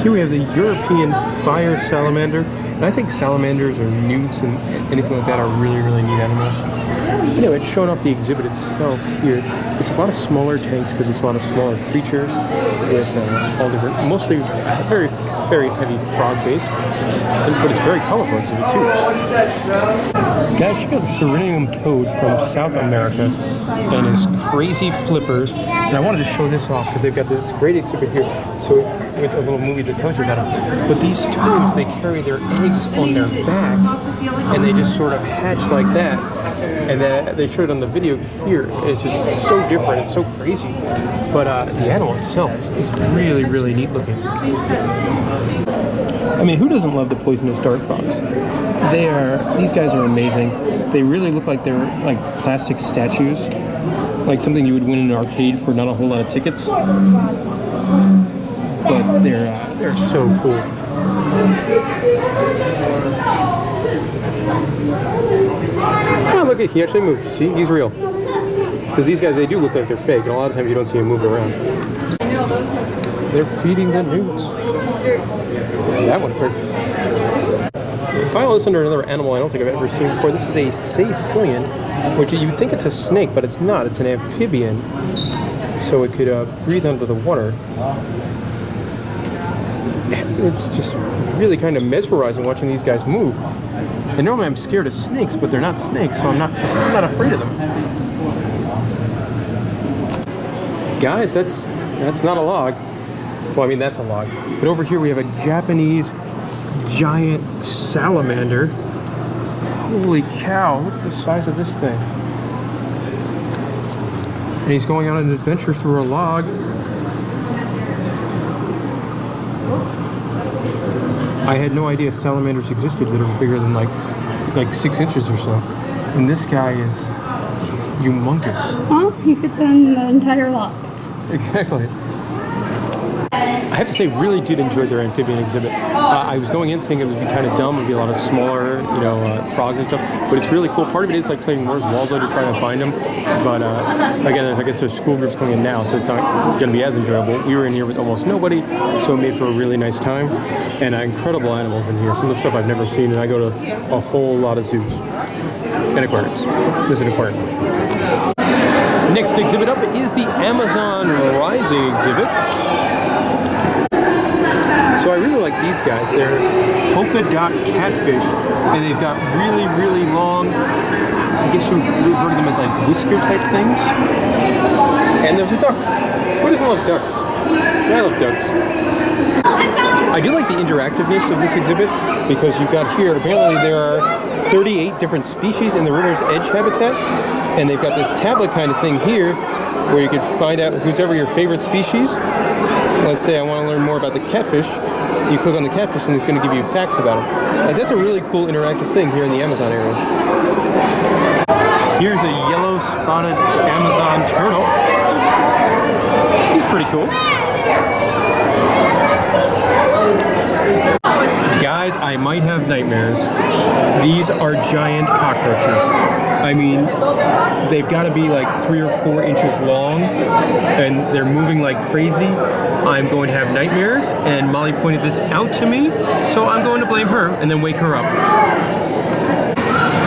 Here we have the European fire salamander. And I think salamanders or newts and anything like that are really, really neat animals. Anyway, it's showing off the exhibit itself here. It's a lot of smaller tanks because it's a lot of smaller creatures with all different, mostly very, very heavy frog base. But it's very colorful exhibit too. Guys, check out the Serenium toad from South America and his crazy flippers. And I wanted to show this off because they've got this great exhibit here. So with a little movie that tells you about them. But these toads, they carry their eggs on their back and they just sort of hatch like that. And then they showed it on the video here. It's just so different. It's so crazy. But the animal itself is really, really neat looking. I mean, who doesn't love the poisonous dart frogs? These guys are amazing. They really look like they're like plastic statues. Like something you would win in an arcade for not a whole lot of tickets. But they're so cool. Oh, look, he actually moved. See, he's real. Because these guys, they do look like they're fake, and a lot of times you don't see them move around. they're feeding the newts. That one hurt. Finally, listen to another animal I don't think I've ever seen before. This is a caecilian, which you would think it's a snake, but it's not. It's an amphibian, so it could breathe under the water. It's just really kind of mesmerizing watching these guys move. And normally I'm scared of snakes, but they're not snakes, so I'm not afraid of them. Guys, that's not a log. Well, I mean, that's a log. But over here we have a Japanese giant salamander. Holy cow, look at the size of this thing. And he's going on an adventure through a log. I had no idea salamanders existed that are bigger than like 6 inches or so. And this guy is humongous.
Well, he fits in the entire lot.
Exactly. I have to say, really did enjoy their amphibian exhibit. I was going in thinking it would be kind of dumb. It would be a lot of smaller, frogs and stuff. But it's really cool. Part of it is like playing Where's Waldo to try to find them. But again, I guess there's school groups going in now, so it's not going to be as enjoyable. We were in here with almost nobody, so it made for a really nice time. And incredible animals in here. Some of the stuff I've never seen, and I go to a whole lot of zoos and aquariums. This is an aquarium. Next exhibit up is the Amazon Rising exhibit. So I really like these guys. They're polka dot catfish, and they've got really, really long, I guess you refer to them as like whisker type things. And there's a duck. Who doesn't love ducks? I love ducks. I do like the interactiveness of this exhibit because you've got here, apparently there are 38 different species in the river's edge habitat, and they've got this tablet kind of thing here where you can find out who's ever your favorite species. Let's say I want to learn more about the catfish. You click on the catfish and it's going to give you facts about it. Like, that's a really cool interactive thing here in the Amazon area. Here's a yellow spotted Amazon turtle. He's pretty cool. Guys, I might have nightmares. These are giant cockroaches. I mean, they've got to be like 3 or 4 inches long, and they're moving like crazy. I'm going to have nightmares, and Molly pointed this out to me, so I'm going to blame her and then wake her up.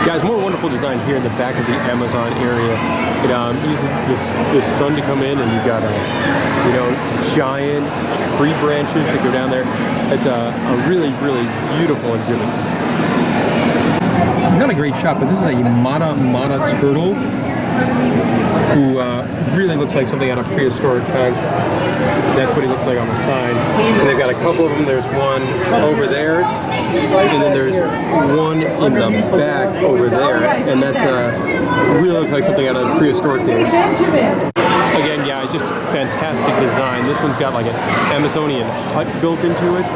Guys, more wonderful design here in the back of the Amazon area. It uses this sun to come in, and you've got giant tree branches that go down there. It's a really, really beautiful exhibit. Not a great shot, but this is a Mata turtle who really looks like something out of prehistoric times. That's what he looks like on the sign. And they've got a couple of them. There's one over there, and then there's one in the back over there. And that's really looks like something out of prehistoric days. Again, yeah, it's just fantastic design. This one's got like an Amazonian hut built into it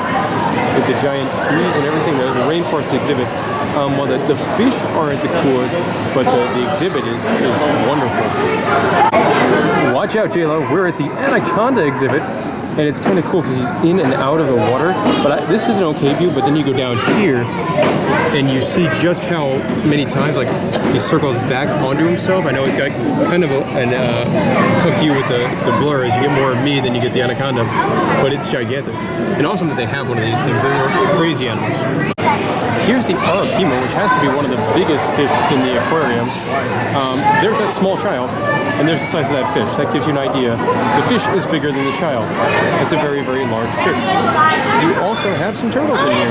with the giant trees and everything. The rainforest exhibit. Well, the fish aren't the coolest, but the exhibit is wonderful. Watch out, J-Lo. We're at the Anaconda exhibit, and it's kind of cool because he's in and out of the water. But this is an okay view, but then you go down here, and you see just how many times like he circles back onto himself. I know he's got kind of an tough view with the blur as you get more of me than you get the Anaconda, but it's gigantic. And awesome that they have one of these things. They're crazy animals. Here's the Arapima, which has to be one of the biggest fish in the aquarium. There's that small child, and there's the size of that fish. That gives you an idea. The fish is bigger than the child. It's a very, very large fish. You also have some turtles in here.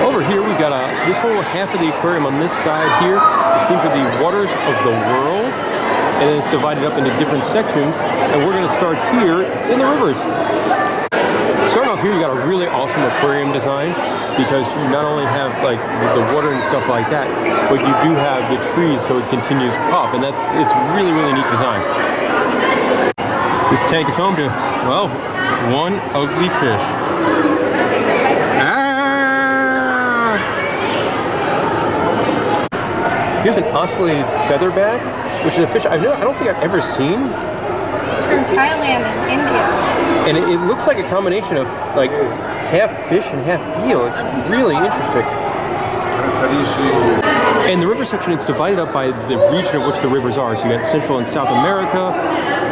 Over here, we've got this whole half of the aquarium on this side here. It seems to be waters of the world, and then it's divided up into different sections. And we're going to start here in the rivers. Starting off here, you got a really awesome aquarium design because you not only have like the water and stuff like that, but you do have the trees, so it continues up, and it's really, really neat design. This tank is home to, well, one ugly fish. Ah! Here's an ocellated featherback, which is a fish I don't think I've ever seen.
It's from Thailand and India.
And it looks like a combination of like half fish and half eel. It's really interesting. And the river section, it's divided up by the region of which the rivers are. So you got Central and South America,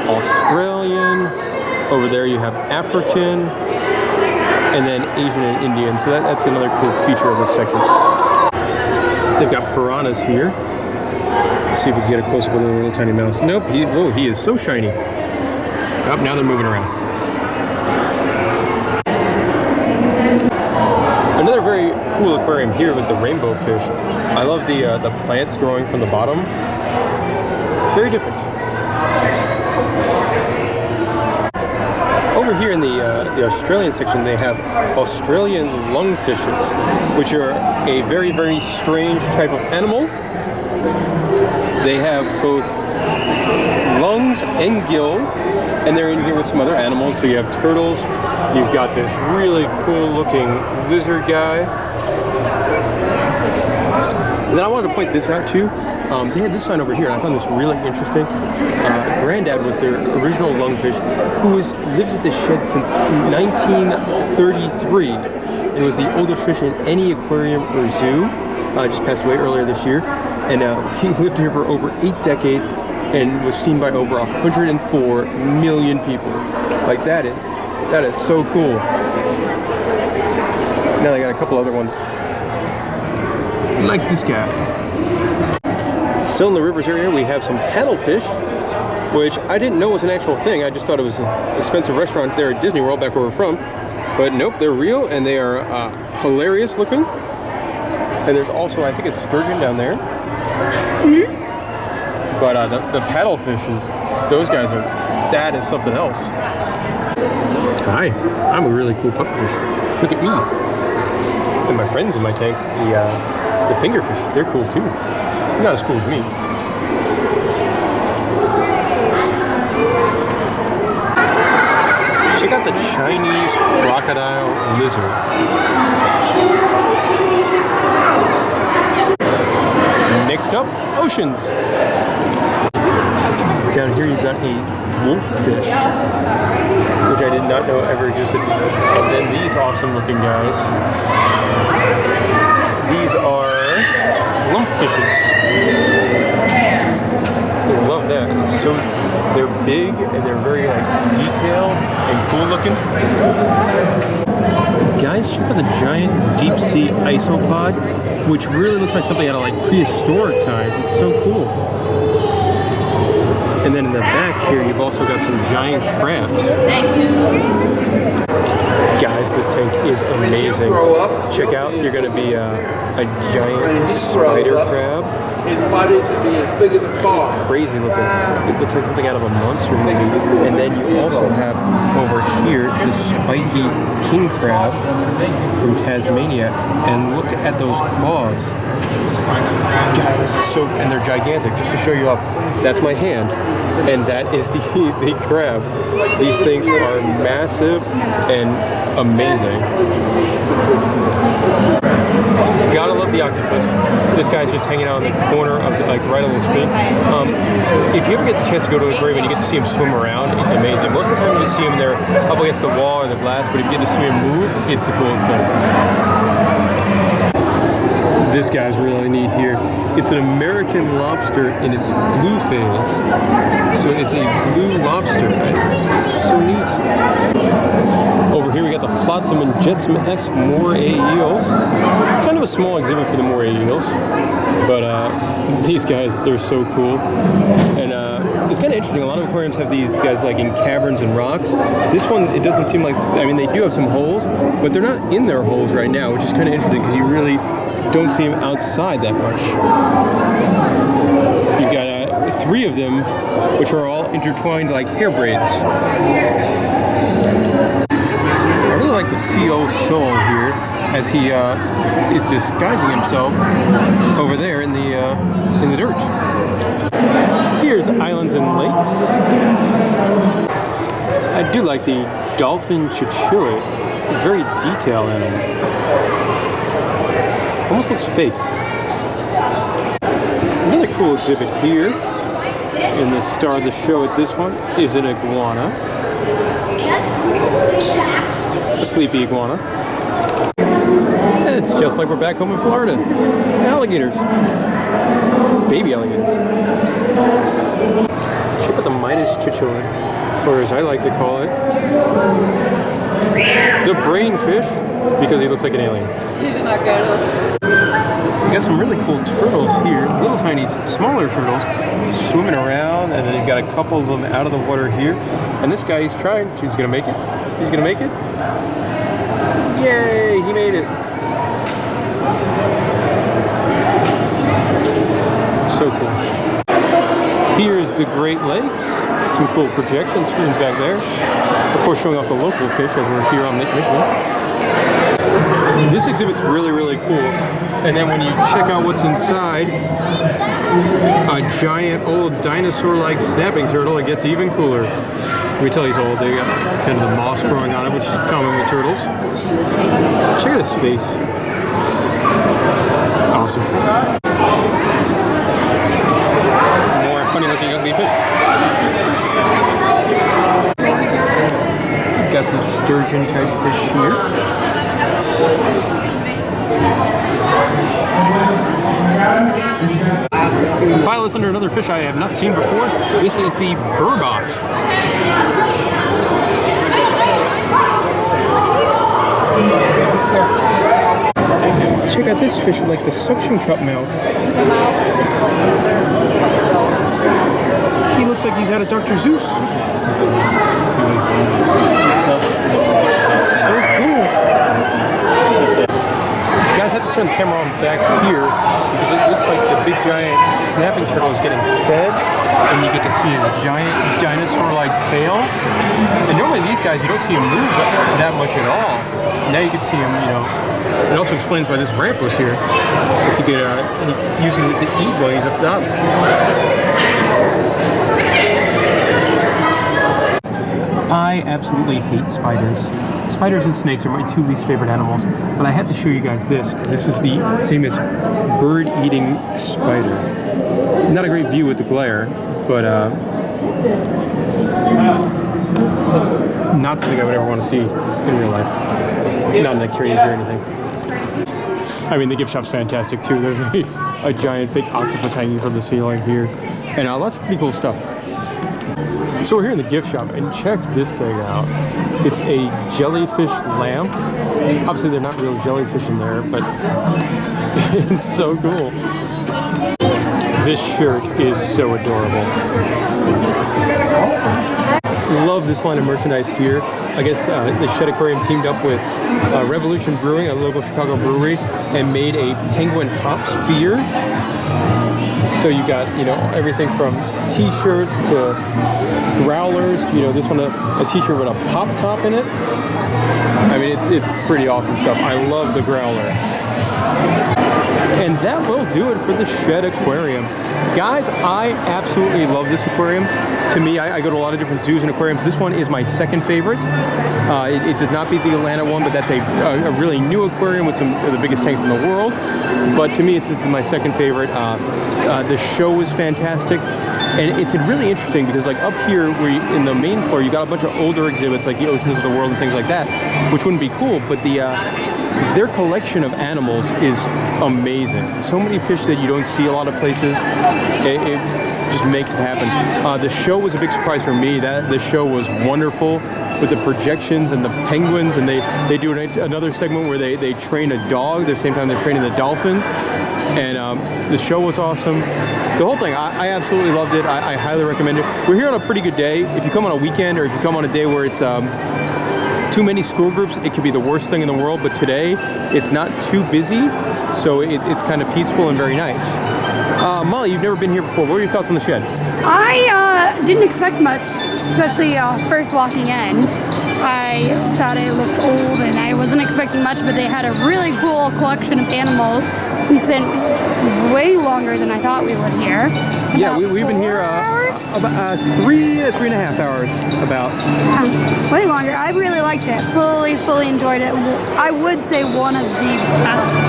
Australian, over there you have African, and then Asian and Indian. So that's another cool feature of this section. They've got piranhas here. Let's see if we can get a close-up with a little tiny mouse. Nope, he is so shiny. Oh, now they're moving around. Another very cool aquarium here with the rainbow fish. I love the plants growing from the bottom. Very different. Over here in the Australian section, they have Australian lungfishes, which are a very, very strange type of animal. They have both lungs and gills, and they're in here with some other animals. So you have turtles, you've got this really cool looking lizard guy. And then I wanted to point this out too. They had this sign over here, and I found this really interesting. Granddad was their original lungfish, who has lived at this shed since 1933, and was the oldest fish in any aquarium or zoo. Just passed away earlier this year, and he lived here for over 8 decades, and was seen by over 104 million people. Like that is so cool. Now they got a couple other ones, like this guy. Still in the rivers area, we have some paddlefish, which I didn't know was an actual thing. I just thought it was an expensive restaurant there at Disney World, back where we're from. But nope, they're real, and they are hilarious looking. And there's also, I think, a sturgeon down there. Mm-hmm. But the paddlefishes, those guys are, that is something else. Hi, I'm a really cool pufferfish. Look at me. And my friends in my tank, the fingerfish, they're cool too. Not as cool as me. Check out the Chinese crocodile lizard. Next up, oceans. Down here you've got a wolffish, which I did not know ever existed. And then these awesome looking guys. These are lumpfishes. I love that. So they're big and they're very detailed and cool looking. Guys, check out the giant deep sea isopod, which really looks like something out of prehistoric times. It's so cool. And then in the back here, you've also got some giant crabs. Guys, this tank is amazing. Check out, you're going to be a giant spider crab.
His body's going to be as big as a car.
It's crazy looking. It looks like something out of a monster movie. And then you also have over here this spiky king crab from Tasmania. And look at those claws. Guys, this is so, and they're gigantic. Just to show you up, that's my hand, and that is the crab. These things are massive and amazing. Gotta love the octopus. This guy's just hanging out in the corner of right on the screen. If you ever get the chance to go to an aquarium and you get to see him swim around, it's amazing. Most of the time you just see him there up against the wall or the glass, but if you get to see him move, it's the coolest thing. This guy's really neat here. It's an American lobster in its blue phase. So it's a blue lobster. It's so neat. Over here we got the flotsam and jetsam-esque moray eels. Kind of a small exhibit for the moray eels. But these guys, they're so cool. And it's kind of interesting. A lot of aquariums have these guys in caverns and rocks. This one, it doesn't seem like, they do have some holes, but they're not in their holes right now, which is kind of interesting because you really don't see them outside that much. You've got 3 of them, which are all intertwined like hair braids. I really like the CO shoal here, as he is disguising himself over there in the dirt. Here's islands and lakes. I do like the dolphin chichuri, very detailed animal. Almost looks fake. Another cool exhibit here, and the star of the show at this one is an iguana. A sleepy iguana. And it's just like we're back home in Florida. Alligators. Baby alligators. Check out the Midas chicholid, or as I like to call it, the brain fish, because he looks like an alien.
These are not good.
We got some really cool turtles here, little tiny, smaller turtles swimming around, and then you've got a couple of them out of the water here. And this guy, he's trying. He's gonna make it. He's gonna make it. Yay! He made it. So cool. Here's the Great Lakes. Some cool projection screens back there. Of course, showing off the local fish as we're here on Lake Michigan. This exhibit's really, really cool. And then when you check out what's inside, a giant old dinosaur-like snapping turtle, it gets even cooler. We tell he's old. They got kind of the moss growing on it, which is common with turtles. Check out his face. Awesome. More funny-looking ugly fish. Got some sturgeon-type fish here. File this under another fish I have not seen before. This is the burbot. Check out this fish with like the suction cup mouth. He looks like he's out of Dr. Zeus. So cool. You guys have to turn the camera on back here because it looks like the big giant snapping turtle is getting fed, and you get to see his giant dinosaur-like tail. And normally these guys, you don't see him move that much at all. Now you can see him, you know. It also explains why this ramp was here. Because he uses it to eat while he's up top. I absolutely hate spiders. Spiders and snakes are my two least favorite animals, but I had to show you guys this, because this is the famous bird-eating spider. Not a great view with the glare, but not something I would ever want to see in real life. Not in aquariums or anything. I mean, the gift shop's fantastic too. There's a giant fake octopus hanging from the ceiling here, and lots of pretty cool stuff. So we're here in the gift shop, and check this thing out. It's a jellyfish lamp. Obviously, they're not real jellyfish in there, but it's so cool. This shirt is so adorable. Love this line of merchandise here. I guess the Shedd Aquarium teamed up with Revolution Brewing, a local Chicago brewery, and made a penguin hops beer. So you got, you know, everything from t-shirts to growlers to, you know, this one, a t-shirt with a pop top in it. I mean, it's pretty awesome stuff. I love the growler. And that will do it for the Shedd Aquarium. Guys, I absolutely love this aquarium. To me, I go to a lot of different zoos and aquariums. This one is my second favorite. It does not beat the Atlanta one, but that's a really new aquarium with some of the biggest tanks in the world. But to me, this is my second favorite. The show was fantastic. And it's really interesting because, like, up here where in the main floor, you got a bunch of older exhibits like the Oceans of the World and things like that, which wouldn't be cool, but their collection of animals is amazing. So many fish that you don't see a lot of places. It just makes it happen. The show was a big surprise for me. The show was wonderful with the projections and the penguins, and they do another segment where they train a dog at the same time they're training the dolphins. And the show was awesome. The whole thing, I absolutely loved it. I highly recommend it. We're here on a pretty good day. If you come on a weekend or if you come on a day where it's too many school groups, it could be the worst thing in the world. But today, it's not too busy, so it's kind of peaceful and very nice. Molly, you've never been here before. What are your thoughts on the Shedd?
I didn't expect much, especially first walking in. I thought it looked old and I wasn't expecting much, but they had a really cool collection of animals. We spent way longer than I thought we would here.
Yeah, we've been here about 3.5 hours about.
Way longer. I really liked it. Fully enjoyed it. I would say one of the best.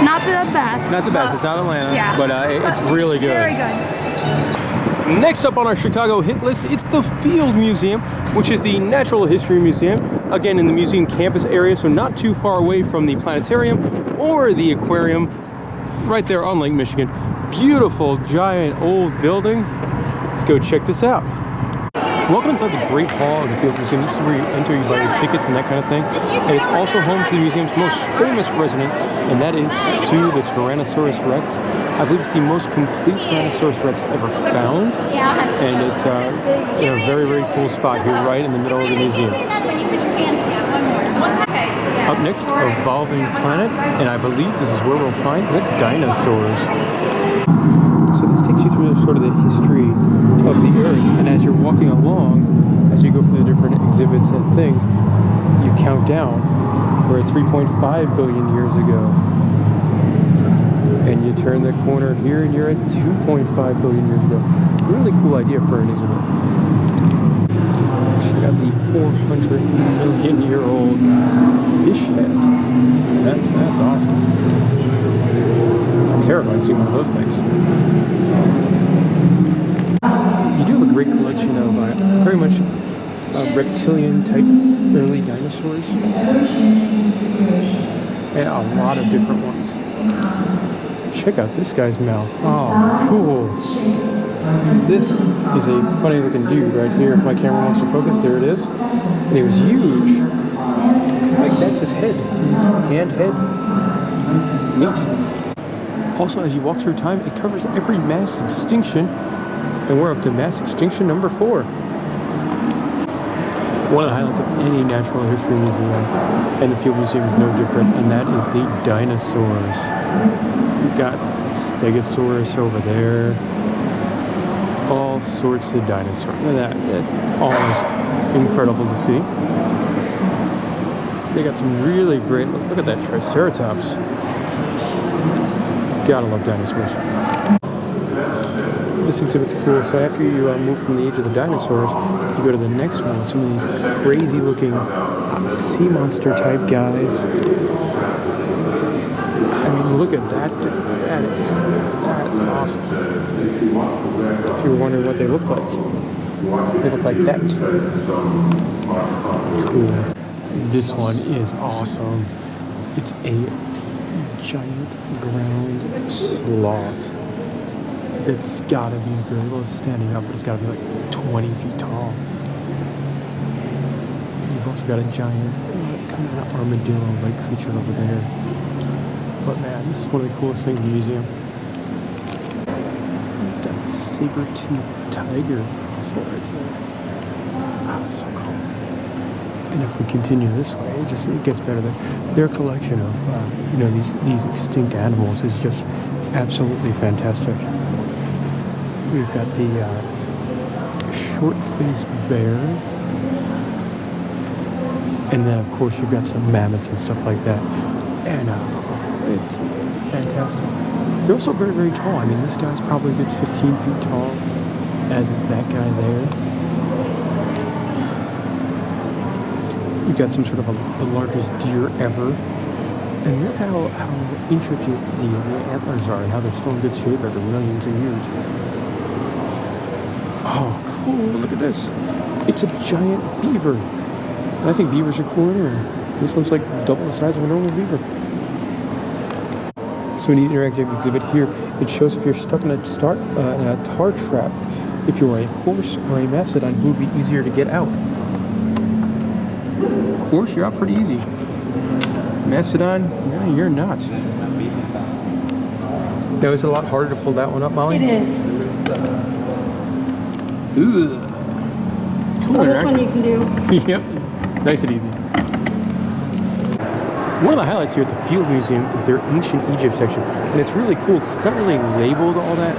Not the best.
Not the best. It's not Atlanta.
Yeah.
But it's really good.
Very good.
Next up on our Chicago hit list, it's the Field Museum. which is the Natural History Museum. Again, in the museum campus area, so not too far away from the planetarium or the aquarium, right there on Lake Michigan. Beautiful, giant, old building. Let's go check this out. Welcome inside the Great Hall of the Field Museum. This is where you enter, you buy your tickets and that kind of thing. And it's also home to the museum's most famous resident, and that is Sue the Tyrannosaurus Rex. I believe it's the most complete Tyrannosaurus Rex ever found. And it's in a very, very cool spot here, right in the middle of the museum. Up next, Evolving Planet, and I believe this is where we'll find the dinosaurs. So this takes you through sort of the history of the Earth, and as you're walking along, as you go through the different exhibits and things, you count down. We're at 3.5 billion years ago. And you turn the corner here and you're at 2.5 billion years ago. Really cool idea for an exhibit. Check out the 400 million year old fish head. That's awesome. Terrifying seeing one of those things. You do have a great collection of very much reptilian type early dinosaurs. And a lot of different ones. Check out this guy's mouth. Oh, cool. This is a funny looking dude right here. If my camera wants to focus, there it is. And he was huge. Like, that's his head. Hand head. Neat. Also, as you walk through time, it covers every mass extinction. And we're up to mass extinction number 4. One of the highlights of any natural history museum, and the Field Museum is no different, and that is the dinosaurs. We've got Stegosaurus over there. All sorts of dinosaurs. Look at that. That's always incredible to see. They got some really great, look at that Triceratops. Gotta love dinosaurs. This exhibit's cool. So after you move from the age of the dinosaurs, you go to the next one. Some of these crazy looking sea monster type guys. I mean, look at that thing. That's awesome. If you were wondering what they look like, they look like that. Cool. This one is awesome. It's a giant ground sloth. That's gotta be good. Well, it's standing up, but it's gotta be like 20 feet tall. You've also got a giant kind of armadillo-like creature over there. But man, this is one of the coolest things in the museum. You've got a saber-toothed tiger fossil right there. Ah, so cool. And if we continue this way, it gets better. Their collection of these extinct animals is just absolutely fantastic. We've got the short-faced bear, and then of course you've got some mammoths and stuff like that. And it's fantastic. They're also very, very tall. I mean, this guy's probably a good 15 feet tall, as is that guy there. You've got some sort of the largest deer ever. And look how intricate the antlers are and how they're still in good shape after millions of years. Oh, cool. Look at this. It's a giant beaver. And I think beavers are cool anyway. This one's like double the size of a normal beaver. So in the interactive exhibit here, it shows if you're stuck in a tar trap, if you're a horse or a mastodon, who would be easier to get out. Horse, you're out pretty easy. Mastodon, no, you're not. Now, is it a lot harder to pull that one up, Molly?
It is.
Ooh. Cool.
Oh, this one you can do.
Yep. Nice and easy. One of the highlights here at the Field Museum is their Ancient Egypt section. And it's really cool. It's not really labeled all that.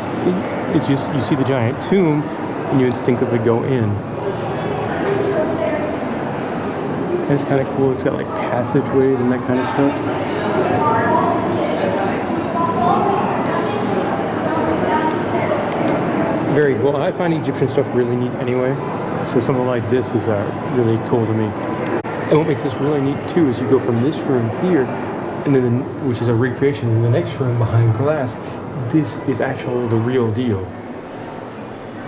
It's just, you see the giant tomb, and you instinctively go in. And it's kind of cool. It's got like passageways and that kind of stuff. Very cool. I find Egyptian stuff really neat anyway. So something like this is really cool to me. And what makes this really neat too is you go from this room here, and then which is a recreation, in the next room behind glass, this is the real deal.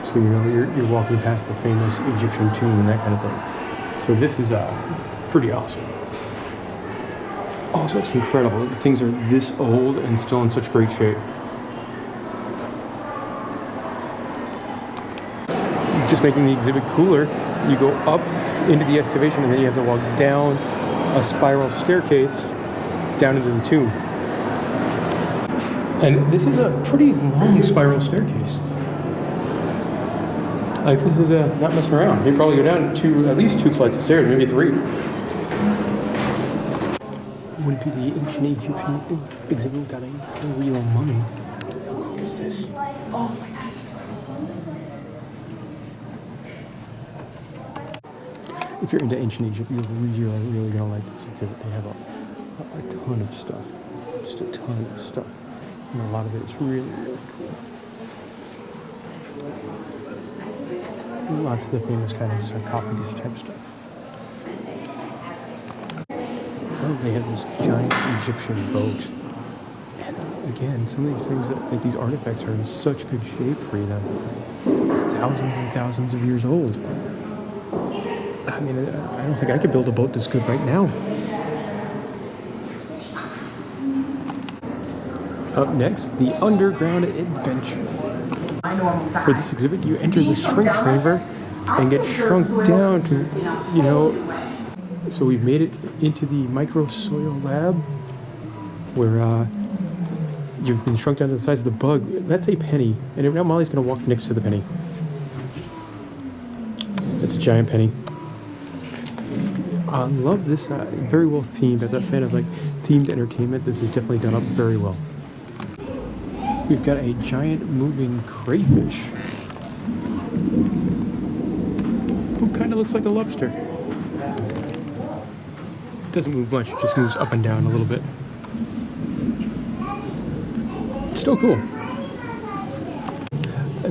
So you know you're walking past the famous Egyptian tomb and that kind of thing. So this is pretty awesome. Also, it's incredible that things are this old and still in such great shape. Just making the exhibit cooler, you go up into the excavation and then you have to walk down a spiral staircase down into the tomb. And this is a pretty long spiral staircase. Like, this is not messing around. You probably go down to at least 2 flights of stairs, maybe 3. Wouldn't be the ancient Egyptian exhibit without a real mummy. How cool is this? Oh my god. If you're into ancient Egypt, you're really gonna like this exhibit. They have a ton of stuff. Just a ton of stuff. And a lot of it is really cool. Lots of the famous kind of sarcophagus type stuff. Oh, they have this giant Egyptian boat. And again, some of these things, like these artifacts, are in such good shape for them. Thousands and thousands of years old. I mean, I don't think I could build a boat this good right now. Up next, the underground adventure. For this exhibit, you enter the shrink chamber and get shrunk down to, you know, so we've made it into the micro soil lab where you've been shrunk down to the size of the bug. That's a penny, and now Molly's going to walk next to the penny. That's a giant penny. I love this, very well themed. As a fan of like themed entertainment, this is definitely done up very well. We've got a giant moving crayfish who kind of looks like a lobster. Doesn't move much, it just moves up and down a little bit. It's still cool.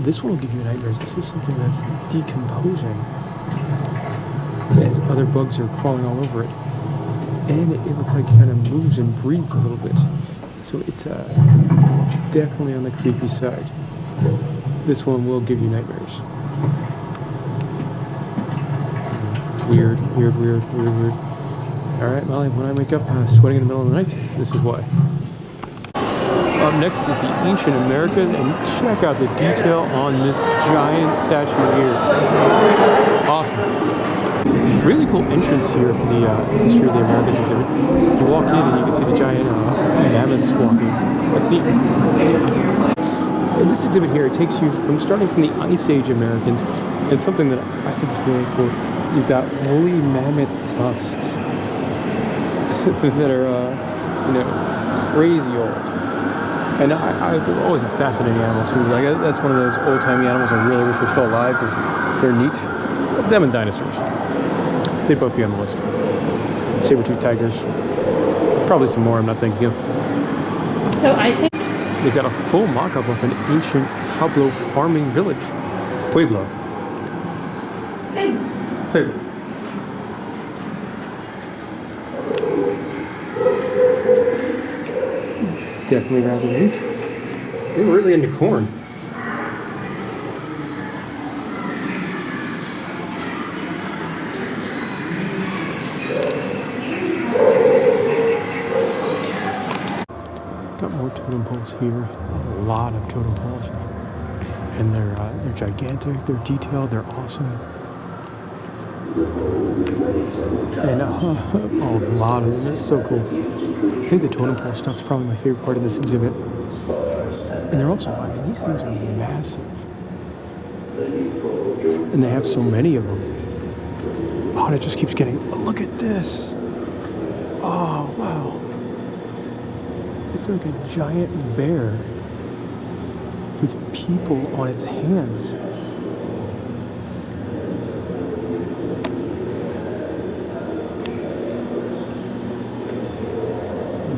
This one will give you nightmares. This is something that's decomposing as other bugs are crawling all over it. And it looks like it kind of moves and breathes a little bit. So it's definitely on the creepy side. This one will give you nightmares. Weird. Alright, Molly, when I wake up sweating in the middle of the night, this is why. Up next is the Ancient Americas, and check out the detail on this giant statue here. Awesome. Really cool entrance here for the History of the Americas exhibit. You walk in and you can see the giant mammoths walking. That's neat. In this exhibit here, it takes you from starting from the Ice Age Americans, and something that I think is really cool. You've got woolly mammoth tusks that are, crazy old. And they're always a fascinating animal too. Like, that's one of those old-timey animals I really wish were still alive because they're neat. Them and dinosaurs. They'd both be on the list. Saber-toothed tigers. Probably some more I'm not thinking of.
So I say
They've got a full mock-up of an ancient Pueblo farming village. Pueblo. Definitely rather neat. They were really into corn. Got more totem poles here. A lot of totem poles. And they're gigantic, they're detailed, they're awesome. And a lot of them. It's so cool. I think the totem pole stuff is probably my favorite part of this exhibit. And they're also, I mean, these things are massive. And they have so many of them. Oh, and it just keeps getting, look at this. Oh, wow. It's like a giant bear with people on its hands.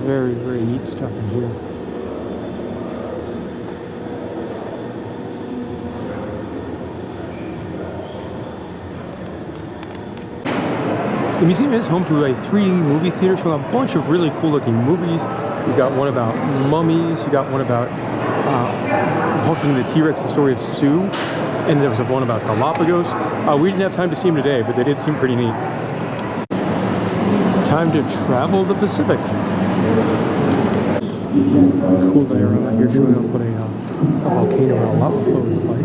Very, very neat stuff in here. The museum is home to a 3D movie theater showing a bunch of really cool looking movies. We've got one about mummies, you got one about Hulking the T-Rex, the story of Sue. And there was one about Galapagos. We didn't have time to see them today, but they did seem pretty neat. Time to travel the Pacific. Cool diorama here showing off what a volcano or a lava flow is like.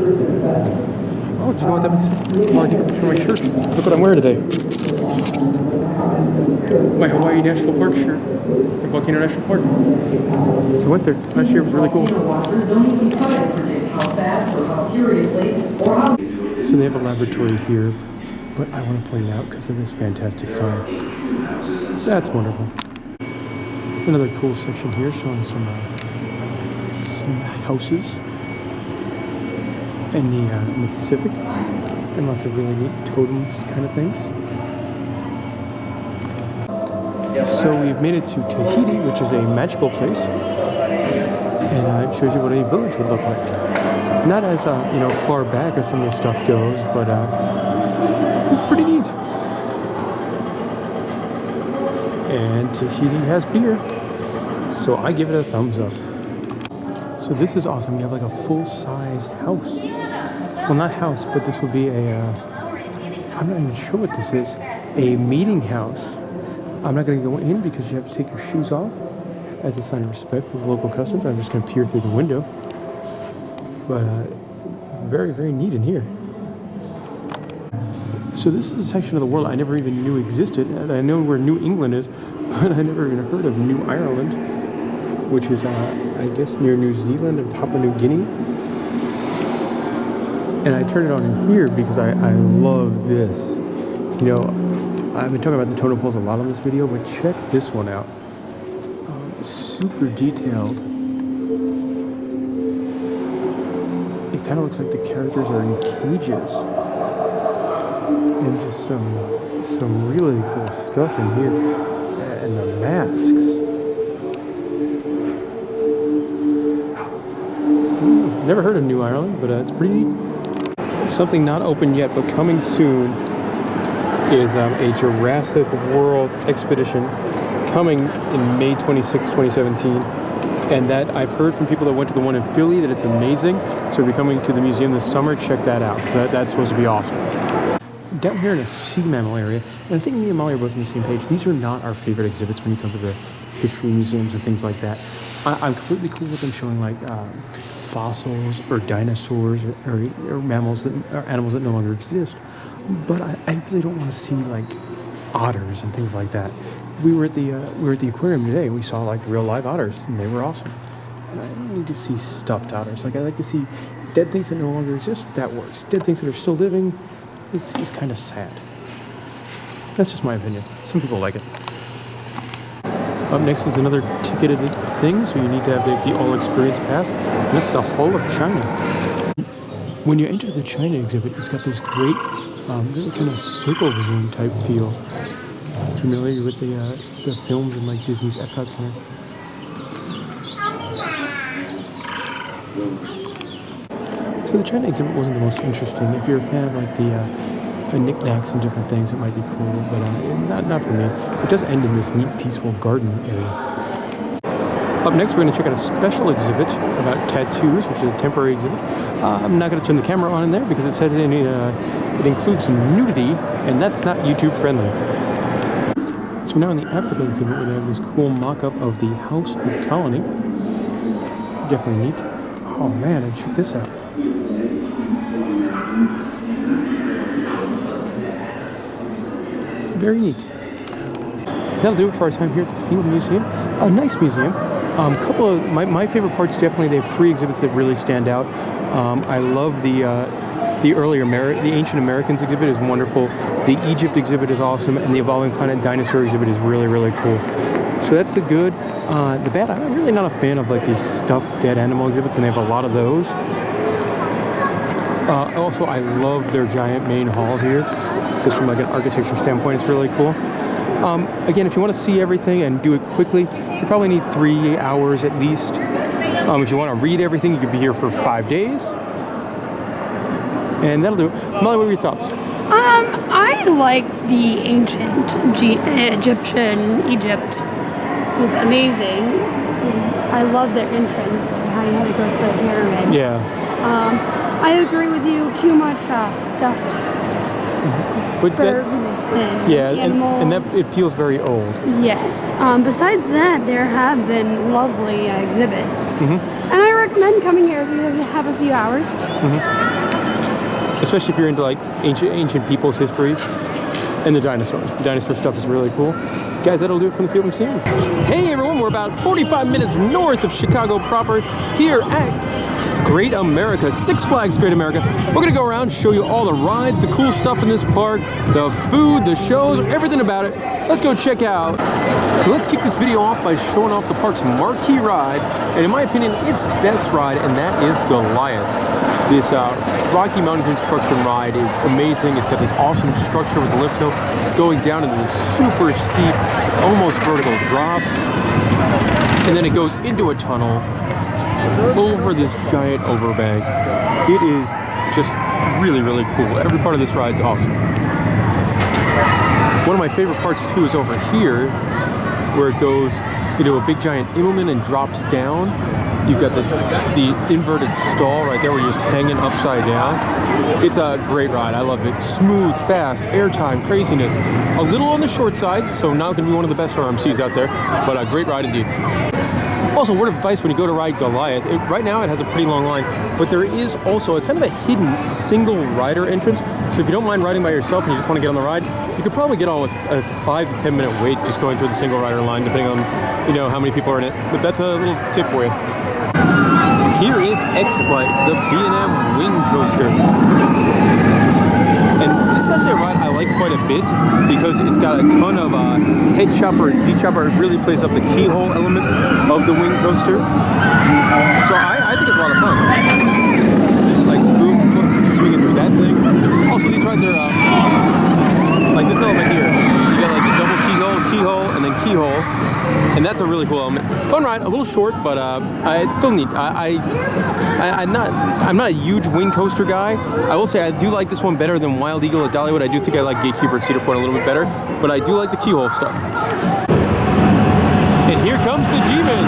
Oh, do you know what that means? Oh, I think for my shirt. Look what I'm wearing today. My Hawaii National Park shirt from Volcano National Park. So I went there last year. It was really cool. So they have a laboratory here, but I want to point it out because of this fantastic sign. That's wonderful. Another cool section here showing some houses in the Pacific, and lots of really neat totems kind of things. So we've made it to Tahiti, which is a magical place, and it shows you what a village would look like. Not as far back as some of the stuff goes, but it's pretty neat. And Tahiti has beer, so I give it a thumbs up. So this is awesome. You have like a full-size house. Well, not house, but this would be I'm not even sure what this is. A meeting house. I'm not going to go in because you have to take your shoes off as a sign of respect for the local customs. I'm just going to peer through the window. But very, very neat in here. So this is a section of the world I never even knew existed. I know where New England is, but I never even heard of New Ireland, which is, I guess, near New Zealand and Papua New Guinea. And I turned it on in here because I love this. You know, I've been talking about the totem poles a lot on this video, but check this one out. Super detailed. It kind of looks like the characters are in cages. And just some really cool stuff in here. And the masks. Never heard of New Ireland, but it's pretty neat. Something not open yet, but coming soon, is a Jurassic World expedition coming in May 26, 2017. And that I've heard from people that went to the one in Philly that it's amazing. So we'll be coming to the museum this summer. Check that out. That's supposed to be awesome. Down here in a sea mammal area, and I think me and Molly are both on the same page. These are not our favorite exhibits when you come to the history museums and things like that. I'm completely cool with them showing like fossils or dinosaurs or mammals or animals that no longer exist. But I really don't want to see like otters and things like that. We were at the aquarium today. We saw like real live otters, and they were awesome. And I don't need to see stuffed otters. Like I like to see dead things that no longer exist. That works. Dead things that are still living is kind of sad. That's just my opinion. Some people like it. Up next is another ticketed thing, so you need to have the all experience pass. And that's the Hall of China. When you enter the China exhibit, it's got this great, really kind of circle vision type feel. Familiar with the films in like Disney's Epcot Center? So the China exhibit wasn't the most interesting. If you're a fan of like the knickknacks and different things, it might be cool, but not for me. It does end in this neat, peaceful garden area. Up next, we're going to check out a special exhibit about tattoos, which is a temporary exhibit. I'm not going to turn the camera on in there because it says it includes nudity, and that's not YouTube friendly. So now in the Africa exhibit, where they have this cool mock-up of the House of Colony. Definitely neat. Oh man, and check this out. Very neat. That'll do it for our time here at the Field Museum. A nice museum. Couple of my favorite parts, definitely they have 3 exhibits that really stand out. I love the Ancient Americans exhibit is wonderful. The Egypt exhibit is awesome, and the Evolving Planet Dinosaur exhibit is really, really cool. So that's the good. The bad, I'm really not a fan of like these stuffed dead animal exhibits, and they have a lot of those. Also, I love their giant main hall here. Just from like an architecture standpoint, it's really cool. Again, if you want to see everything and do it quickly, you probably need 3 hours at least. If you want to read everything, you could be here for 5 days. And that'll do it. Molly, what are your thoughts?
I like the ancient Egypt. It was amazing. I love their entrance, how you had to go to the pyramid.
Yeah.
I agree with you. Too much stuffed
But
birds and animals.
and that it feels very old.
Yes. Besides that, there have been lovely exhibits.
Mm-hmm.
And I recommend coming here if you have a few hours.
Mm-hmm. Especially if you're into like ancient people's history and the dinosaurs. The dinosaur stuff is really cool. Guys, that'll do it from the field we've seen. Hey everyone, we're about 45 minutes north of Chicago proper here at Great America, Six Flags Great America. We're gonna go around, show you all the rides, the cool stuff in this park, the food, the shows, everything about it. Let's go check out. So let's kick this video off by showing off the park's marquee ride, and in my opinion, its best ride, and that is Goliath. This Rocky Mountain construction ride is amazing. It's got this awesome structure with the lift hill going down into this super steep, almost vertical drop, and then it goes into a tunnel over this giant overbank. It is just really, really cool. Every part of this ride is awesome. One of my favorite parts too is over here, where it goes into a big giant implement and drops down. You've got the inverted stall right there where you're just hanging upside down. It's a great ride. I love it. Smooth, fast, airtime, craziness. A little on the short side, so not going to be one of the best RMCs out there, but a great ride indeed. Also, word of advice when you go to ride Goliath, right now it has a pretty long line, but there is also a kind of a hidden single rider entrance. So if you don't mind riding by yourself and you just want to get on the ride, you could probably get on with a 5 to 10 minute wait just going through the single rider line, depending on how many people are in it. But that's a little tip for you. Here is X-Flight, the B&M wing coaster. And this is actually a ride I like quite a bit because it's got a ton of head chopper and feet chopper. It really plays up the keyhole elements of the wing coaster. So I think it's a lot of fun. Just like boom, swinging through that thing. Also, these rides are like this element here. You got like the double keyhole, and then keyhole. And that's a really cool element. Fun ride, a little short, but it's still neat. I'm not a huge wing coaster guy. I will say I do like this one better than Wild Eagle at Dollywood. I do think I like Gatekeeper at Cedar Point a little bit better, but I do like the keyhole stuff. And here comes the Demon.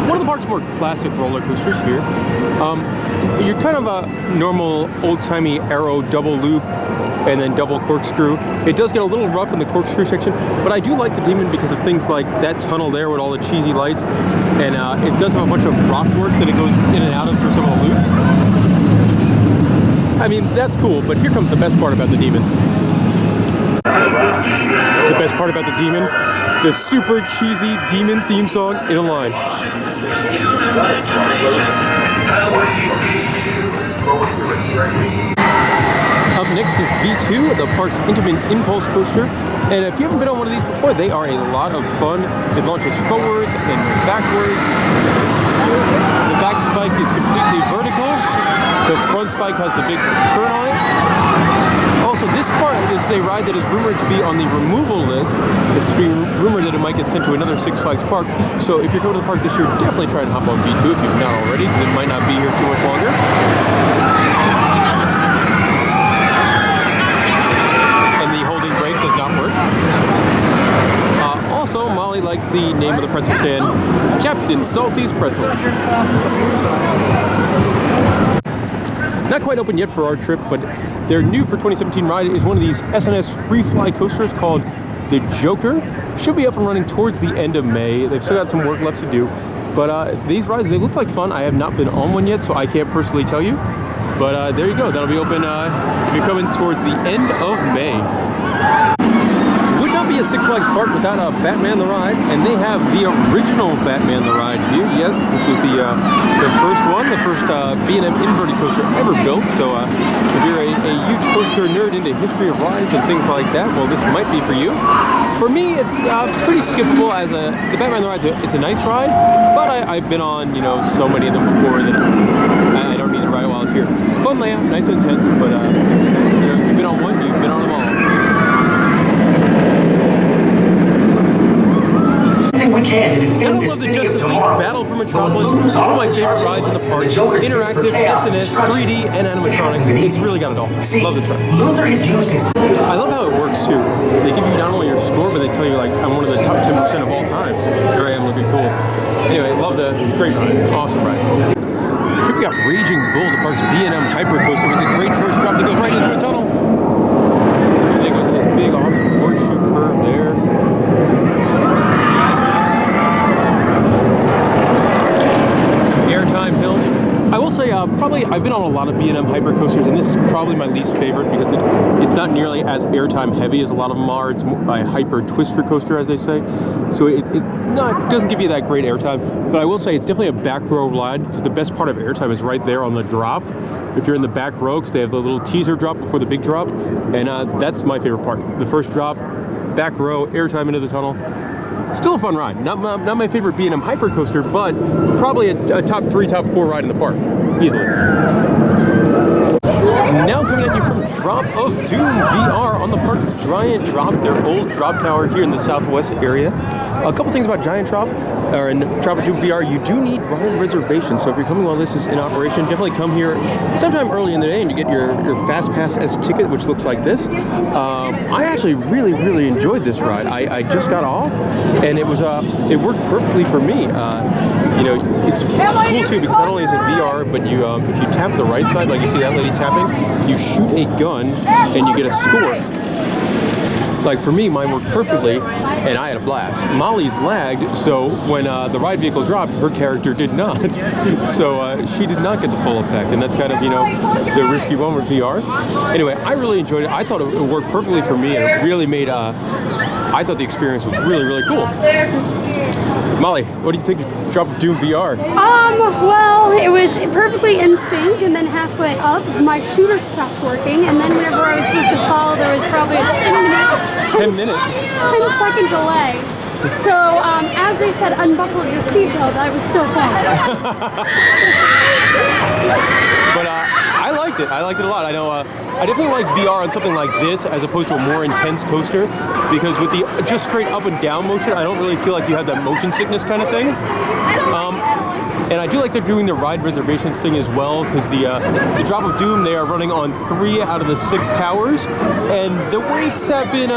One of the park's more classic roller coasters here. You're kind of a normal old-timey Arrow double loop and then double corkscrew. It does get a little rough in the corkscrew section, but I do like the Demon because of things like that tunnel there with all the cheesy lights, and it does have a bunch of rock work that it goes in and out of through some of the loops. I mean, that's cool, but here comes the best part about the Demon. The best part about the Demon, the super cheesy Demon theme song in a line. Up next is V2, the park's Intamin Impulse Coaster. And if you haven't been on one of these before, they are a lot of fun. It launches forwards and backwards. The back spike is completely vertical. The front spike has the big turn on it. Also, this part is a ride that is rumored to be on the removal list. It's being rumored that it might get sent to another Six Flags park. So if you're going to the park this year, definitely try and hop on V2 if you've not already, because it might not be here too much longer. And the holding brake does not work. Also, Molly likes the name of the pretzel stand, Captain Salty's Pretzels. Not quite open yet for our trip, but their new for 2017 ride is one of these SNS free fly coasters called the Joker. Should be up and running towards the end of May. They've still got some work left to do. But these rides, they look like fun. I have not been on one yet, so I can't personally tell you. But there you go. That'll be open if you're coming towards the end of May. Would not be a Six Flags park without Batman the Ride, and they have the original Batman the Ride here. Yes, this was the first one, the first B&M inverted coaster ever built. So if you're a huge coaster nerd into history of rides and things like that, well, this might be for you. For me, it's pretty skippable. As the Batman the Ride, it's a nice ride, but I've been on so many of them before that I don't need to ride while it's here. Fun layout, nice and intense, but if you've been on one, you've been on them all.
We can to defend the city of tomorrow.
Battle for Metropolis, one of my favorite rides in the park. Interactive, SNS, 3D, and animatronics. It's really got it all. Love this ride.
Luther has used his...
I love how it works too. They give you not only your score, but they tell you like I'm one of the top 10% of all time. Here I am looking cool. Anyway, love the great ride. Awesome ride. Here we we got Raging Bull, the park's B&M hypercoaster with a great first drop that goes right into a tunnel. And then it goes to this big, awesome horseshoe curve there. Airtime Hill. I will say, probably, I've been on a lot of B&M hypercoasters, and this is probably my least favorite because it's not nearly as airtime heavy as a lot of them are. It's a hyper twister coaster, as they say. So it doesn't give you that great airtime. But I will say it's definitely a back row ride because the best part of airtime is right there on the drop. If you're in the back row, because they have the little teaser drop before the big drop. And that's my favorite part. The first drop, back row, airtime into the tunnel. Still a fun ride. Not my favorite B&M hypercoaster, but probably a top 3, top 4 ride in the park. Easily. Now coming at you from Drop of Doom VR on the park's Giant Drop, their old drop tower here in the southwest area. A couple things about Giant Drop, or in Drop of Doom VR, you do need ride reservations. So if you're coming while this is in operation, definitely come here sometime early in the day and you get your Fast Pass S ticket, which looks like this. I actually really enjoyed this ride. I just got off, and it worked perfectly for me. You know, it's cool too because not only is it VR, but you if you tap the right side, like you see that lady tapping, you shoot a gun and you get a score. Like for me, mine worked perfectly, and I had a blast. Molly's lagged, so when the ride vehicle dropped, her character did not. So she did not get the full effect, and that's kind of, you know, the risky one with VR. Anyway, I really enjoyed it. I thought it worked perfectly for me, and it really made, I thought the experience was really cool. Molly, what do you think of Drop of Doom VR?
Well, it was perfectly in sync, and then halfway up, my shooter stopped working, and then whenever I was supposed to fall, there was probably a 10-second delay. So, as they said, unbuckle your seatbelt, I was still falling.
But I liked it. I liked it a lot. I know I definitely like VR on something like this as opposed to a more intense coaster, because with the just straight up and down motion, I don't really feel like you have that motion sickness kind of thing. And I do like they're doing the ride reservations thing as well, because the Drop of Doom, they are running on 3 out of the 6 towers, and the waits have been,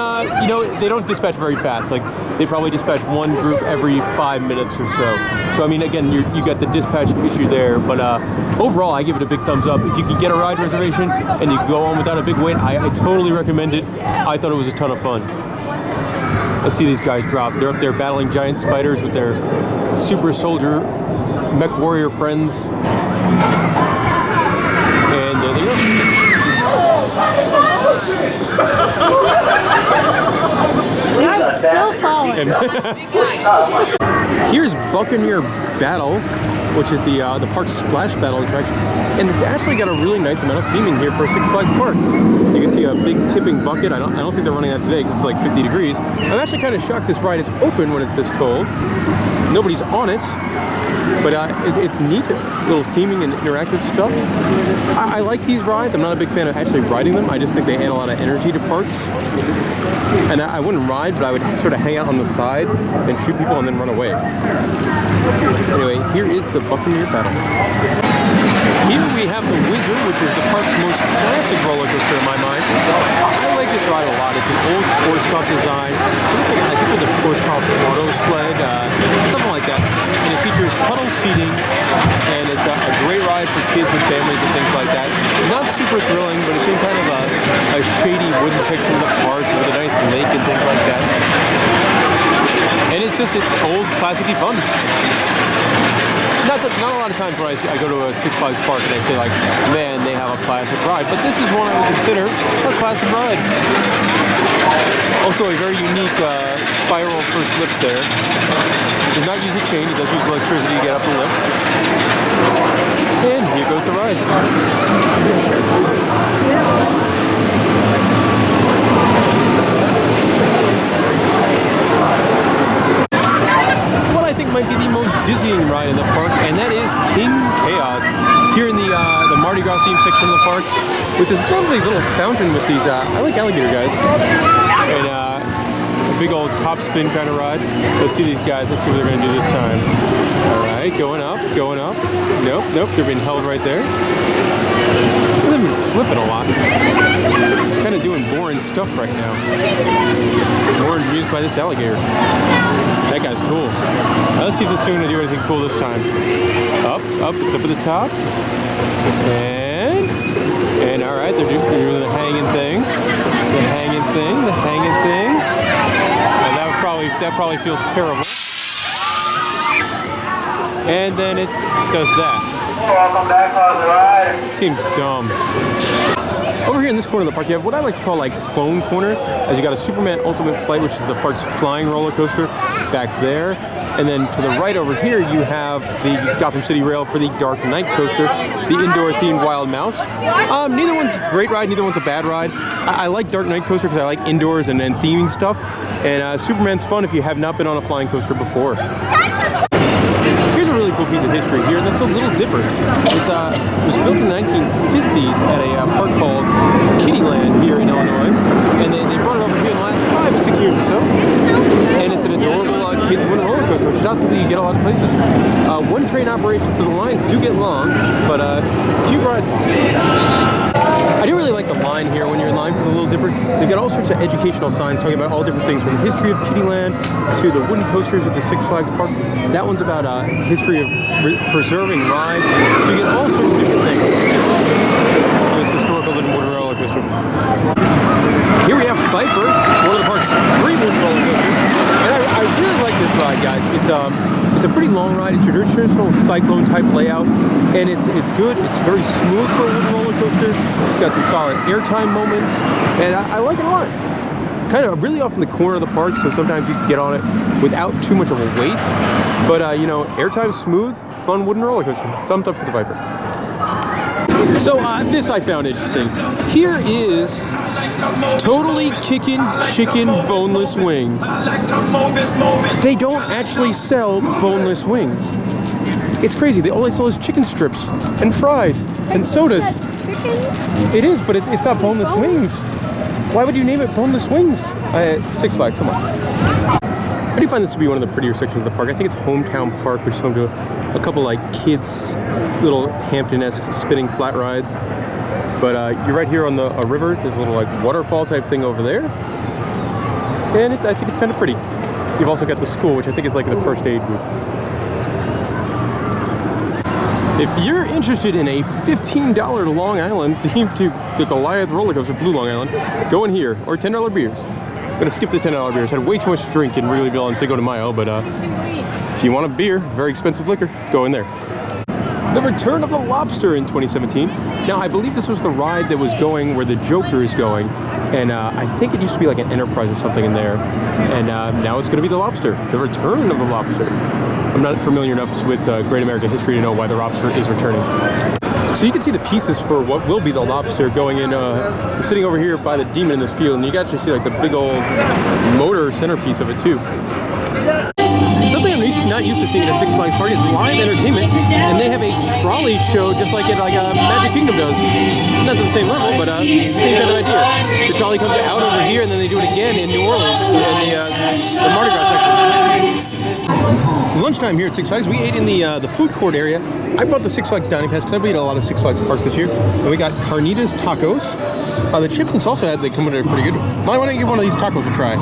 you know, they don't dispatch very fast. Like, they probably dispatch one group every 5 minutes or so. So, I mean, again, you got the dispatch issue there, but overall, I give it a big thumbs up. If you can get a ride reservation and you can go on without a big wait, I totally recommend it. I thought it was a ton of fun. Let's see these guys drop. They're up there battling giant spiders with their super soldier mech warrior friends. And there they go.
I'm still falling.
Here's Buccaneer Battle, which is the park's splash battle attraction, and it's actually got a really nice amount of theming here for a Six Flags park. You can see a big tipping bucket. I don't think they're running that today because it's like 50 degrees. I'm actually kind of shocked this ride is open when it's this cold. Nobody's on it, but it's neat, little theming and interactive stuff. I like these rides. I'm not a big fan of actually riding them. I just think they add a lot of energy to parks. And I wouldn't ride, but I would sort of hang out on the sides and shoot people and then run away. Anyway, here is the Buccaneer Battle. Here we have the Wizard, which is the park's most classic roller coaster in my mind. I like this ride a lot. It's an old Schwarzkopf design. I think it's a Schwarzkopf auto sled, something like that. And it features puddle seating, and it's a great ride for kids and families and things like that. Not super thrilling, but it's in kind of a shady wooden section of the park with a nice lake and things like that. And it's old, classic-y fun. Not a lot of times when I go to a Six Flags park and I say, like, man, they have a classic ride. But this is one I would consider a classic ride. Also a very unique spiral first lift there. It does not use a chain, it does use electricity to get up the lift. And here goes the ride. What I think might be the most dizzying ride in the park, and that is King Chaos. Here in the Mardi Gras theme section of the park, with this lovely little fountain with these, I like alligator guys, and a big old top spin kind of ride. Let's see these guys, let's see what they're going to do this time. Alright, going up. Nope, they're being held right there. They've been flipping a lot. kind of doing boring stuff right now. More amused by this alligator. That guy's cool. Let's see if this thing's gonna do anything cool this time. Up, it's up at the top. And all right, they're doing the hanging thing. The hanging thing. And that probably feels terrible. And then it does that.
Welcome back on the ride.
Seems dumb. Over here in this corner of the park, you have what I like to call like clone corner, as you got a Superman Ultimate Flight, which is the park's flying roller coaster back there. And then to the right over here, you have the Gotham City Rail for the Dark Knight coaster, the indoor-themed Wild Mouse. Neither one's a great ride, neither one's a bad ride. I like Dark Knight coaster because I like indoors and theming stuff. And Superman's fun if you have not been on a flying coaster before. Here's a really cool piece of history here. That's the Little Dipper. It was built in the 1950s at a park called Kittyland here in Illinois. And they brought it over here in the last 5 or 6 years or so. And it's an adorable kids wooden roller coaster, which is not something you get a lot of places. One train operation, so the lines do get long, but cute ride. I do really like the line here when you're in line for the Little Dipper. They've got all sorts of educational signs talking about all different things, from the history of Kittyland to the wooden coasters at the Six Flags Park. That one's about history of preserving rides. So you get all sorts of different things. This historical wooden roller coaster. Here we have Viper, one of the park's 3 wooden roller coasters. And I really like this ride, guys. It's a pretty long ride. It's your traditional cyclone type layout, and it's good. It's very smooth for a wooden roller coaster. It's got some solid airtime moments, and I like it a lot. Kind of really off in the corner of the park, so sometimes you can get on it without too much of a weight. But you know, airtime smooth, fun wooden roller coaster. Thumbs up for the Viper. So this I found interesting. Here is Totally Chicken boneless wings. They don't actually sell boneless wings. It's crazy. All they sell is chicken strips and fries and sodas. It is, but it's not boneless wings. Why would you name it boneless wings? Six Flags, come on. I do find this to be one of the prettier sections of the park. I think it's Hometown Park, which is home to a couple like kids, little Hampton-esque spinning flat rides. But you're right here on the river. There's a little like waterfall type thing over there. And I think it's kind of pretty. You've also got the school, which I think is like the first aid booth. If you're interested in a $15 Long Island theme to the Goliath roller coaster, Blue Long Island, go in here, or $10 beers. I'm gonna skip the $10 beers. Had way too much to drink in Wrigleyville and Cinco de Mayo, but if you want a beer, very expensive liquor, go in there. The Return of the Lobster in 2017. Now, I believe this was the ride that was going where the Joker is going, and I think it used to be like an Enterprise or something in there, and now it's going to be the Lobster, the Return of the Lobster. I'm not familiar enough with Great American history to know why the Lobster is returning. So you can see the pieces for what will be the Lobster going in, sitting over here by the Demon in this field, and you can actually see like the big old motor centerpiece of it too. Something I'm not used to seeing at a Six Flags park is live entertainment, and they have a trolley show just like at Magic Kingdom does. Not to the same level, but same kind of idea. The trolley comes out over here, and then they do it again in New Orleans in the Mardi Gras section. Lunchtime here at Six Flags, we ate in the food court area. I bought the Six Flags Dining Pass because I've eaten a lot of Six Flags parks this year. And we got Carnitas tacos. The chips and salsa they come with it are pretty good. Why don't you give one of these tacos a try?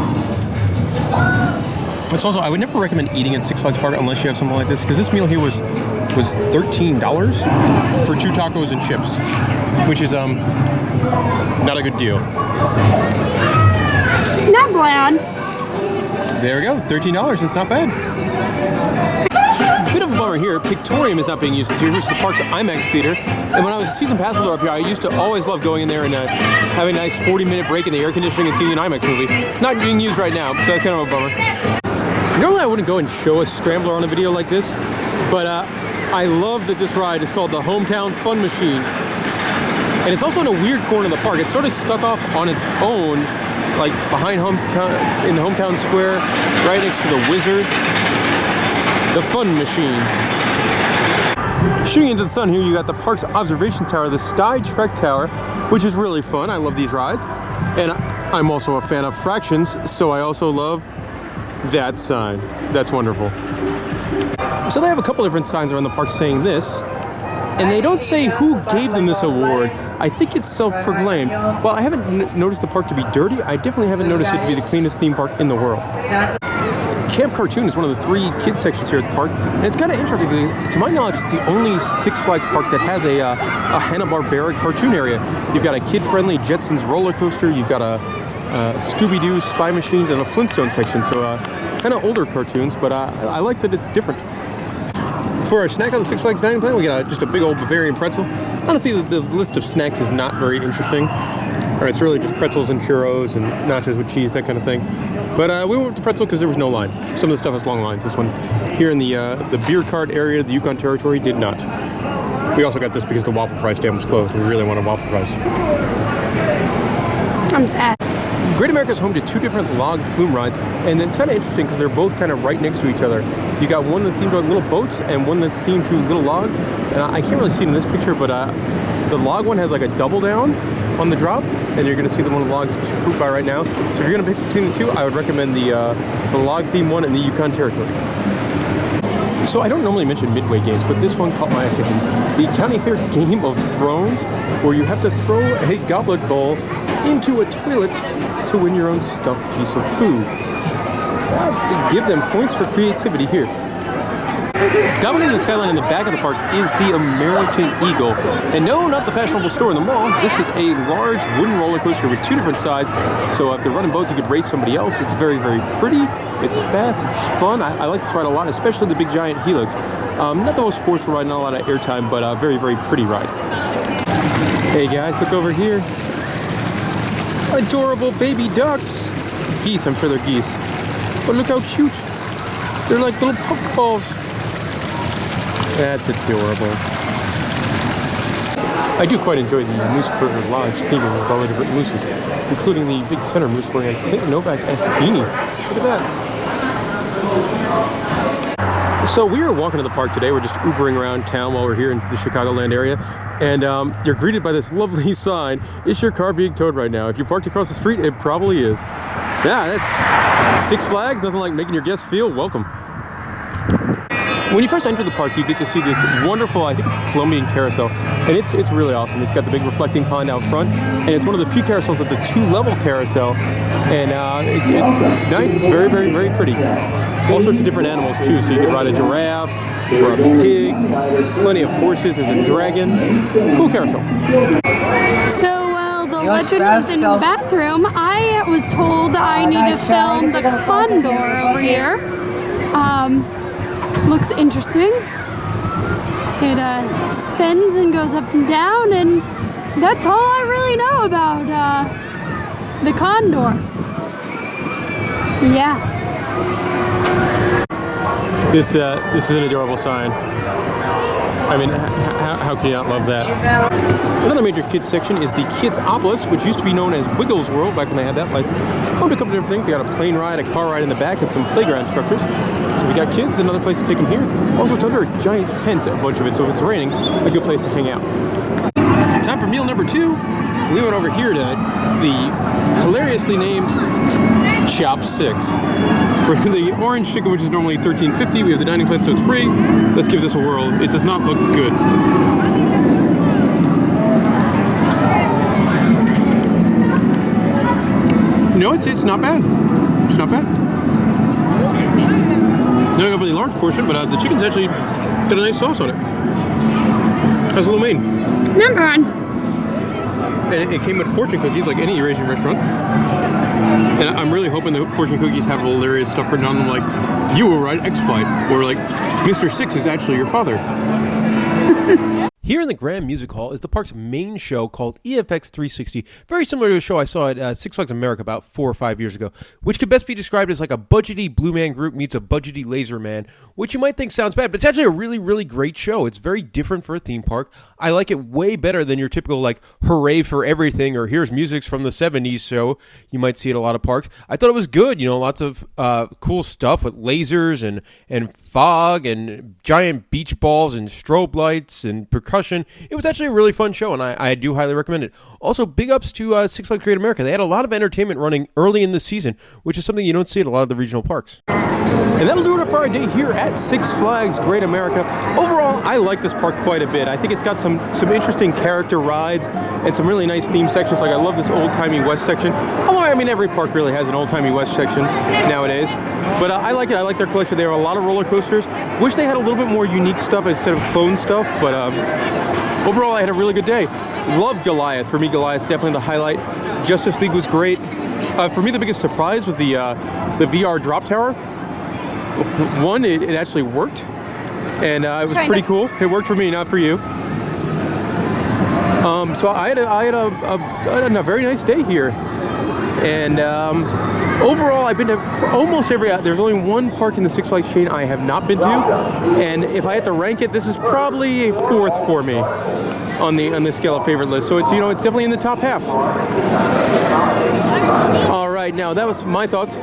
It's also, I would never recommend eating at Six Flags Park unless you have something like this, because this meal here was $13 for 2 tacos and chips, which is not a good deal.
Not bland.
There we go, $13. It's not bad. Bit of a bummer here. Pictorium is not being used this year, which is the park's IMAX theater. And when I was a season pass holder up here, I used to always love going in there and having a nice 40-minute break in the air conditioning and seeing an IMAX movie. Not being used right now, so that's kind of a bummer. Normally I wouldn't go and show a scrambler on a video like this, but I love that this ride is called the Hometown Fun Machine. And it's also in a weird corner of the park. It's sort of stuck off on its own, like behind in the Hometown Square, right next to the Wizard. The Fun Machine. Shooting into the sun here, you got the park's observation tower, the Sky Trek Tower, which is really fun. I love these rides. And I'm also a fan of fractions, so I also love that sign. That's wonderful. So they have a couple different signs around the park saying this. and they don't say who gave them this award. I think it's self-proclaimed. Well, I haven't noticed the park to be dirty. I definitely haven't noticed it to be the cleanest theme park in the world. Camp Cartoon is one of the 3 kids sections here at the park, and it's kind of interesting because, to my knowledge, it's the only Six Flags park that has a Hanna-Barbera cartoon area. You've got a kid-friendly Jetsons roller coaster, you've got a Scooby-Doo, Spy Machines, and a Flintstone section, so kind of older cartoons, but I like that it's different. For our snack on the Six Flags dining plan, we got just a big old Bavarian pretzel. Honestly, the list of snacks is not very interesting. It's really just pretzels and churros and nachos with cheese, that kind of thing. But we went with the pretzel because there was no line. Some of the stuff has long lines. This one here in the beer cart area of the Yukon Territory did not. We also got this because the waffle fry stand was closed. We really wanted waffle fries.
I'm sad.
Great America is home to 2 different log flume rides, and it's kind of interesting because they're both kind of right next to each other. You got one that's themed to little boats and one that's themed to little logs. And I can't really see it in this picture, but the log one has like a double down on the drop, and you're going to see the one of the logs fruit by right now. So if you're going to pick between the 2, I would recommend the log theme one in the Yukon Territory. So I don't normally mention midway games, but this one caught my attention. The County Fair Game of Thrones, where you have to throw a goblet bowl into a toilet to win your own stuffed piece of food. To give them points for creativity here. Dominating the skyline in the back of the park is the American Eagle. And no, not the fashionable store in the mall. This is a large wooden roller coaster with 2 different sides. So if they're running both, you could race somebody else. It's very, very pretty. It's fast. It's fun. I like this ride a lot, especially the big giant helix. Not the most forceful ride, not a lot of airtime, but a very, very pretty ride. Hey guys, look over here. Adorable baby ducks. Geese, I'm sure they're geese. But look how cute. They're like little puffballs. That's adorable. I do quite enjoy the Moose Burger Lodge theming with all the different mooses, including the big center moose wearing a Clint Novak-esque beanie. Look at that. So we were walking to the park today. We're just Ubering around town while we're here in the Chicagoland area. And you're greeted by this lovely sign. Is your car being towed right now? If you parked across the street, it probably is. Yeah, that's Six Flags. Nothing like making your guests feel welcome. When you first enter the park, you get to see this wonderful, I think it's the Colombian carousel, and it's really awesome. It's got the big reflecting pond out front, and it's one of the few carousels that's a 2-level carousel, and it's nice. It's very, very, very pretty. All sorts of different animals too, so you can ride a giraffe, or a pig, plenty of horses, there's a dragon. Cool carousel.
So while the legend was in the bathroom, I was told I need to film the condor over here. Looks interesting. It spins and goes up and down, and that's all I really know about the condor. Yeah.
This is an adorable sign. I mean, how can you not love that? Another major kids section is the Kids Obelisk, which used to be known as Wiggles World back when they had that license. Home to a couple different things. They got a plane ride, a car ride in the back, and some playground structures. So we got kids, another place to take them here. Also, it's under a giant tent, a bunch of it, so if it's raining, a good place to hang out. Time for meal number 2. We went over here to the hilariously named Chop 6. For the orange chicken, which is normally $13.50, we have the dining plan, so it's free. Let's give this a whirl. It does not look good. No, it's not bad. It's not bad. Not a really large portion, but the chicken's actually got a nice sauce on it. How's lo mein?
Number 1.
And it came with fortune cookies, like any Eurasian restaurant. And I'm really hoping the fortune cookies have hilarious stuff written on them, like, you will ride X-Flight, or like, Mr. Six is actually your father. Here in the Grand Music Hall is the park's main show called EFX 360, very similar to a show I saw at Six Flags America about 4 or 5 years ago, which could best be described as like a budgety Blue Man Group meets a budgety Laser Man, which you might think sounds bad, but it's actually a really, really great show. It's very different for a theme park. I like it way better than your typical, like, hooray for everything, or here's music from the 70s show you might see at a lot of parks. I thought it was good, you know, lots of cool stuff with lasers and fog and giant beach balls and strobe lights and percussion. It was actually a really fun show, and I do highly recommend it. Also, big ups to Six Flags Great America. They had a lot of entertainment running early in the season, which is something you don't see at a lot of the regional parks. And that'll do it for our day here at Six Flags Great America. Overall, I like this park quite a bit. I think it's got some interesting character rides and some really nice theme sections. Like I love this old-timey West section. Although, I mean, every park really has an old-timey West section nowadays. But I like it. I like their collection. There are a lot of roller coasters. Wish they had a little bit more unique stuff instead of clone stuff. But overall, I had a really good day. Love Goliath. For me, Goliath's definitely the highlight. Justice League was great. For me, the biggest surprise was the VR drop tower. One, it actually worked, and it was pretty cool. It worked for me, not for you. So I had a very nice day here, and overall, I've been to almost every. There's only one park in the Six Flags chain I have not been to, and if I had to rank it, this is probably a 4th for me on the scale of favorite list. So it's it's definitely in the top half. All right, now that was my thoughts.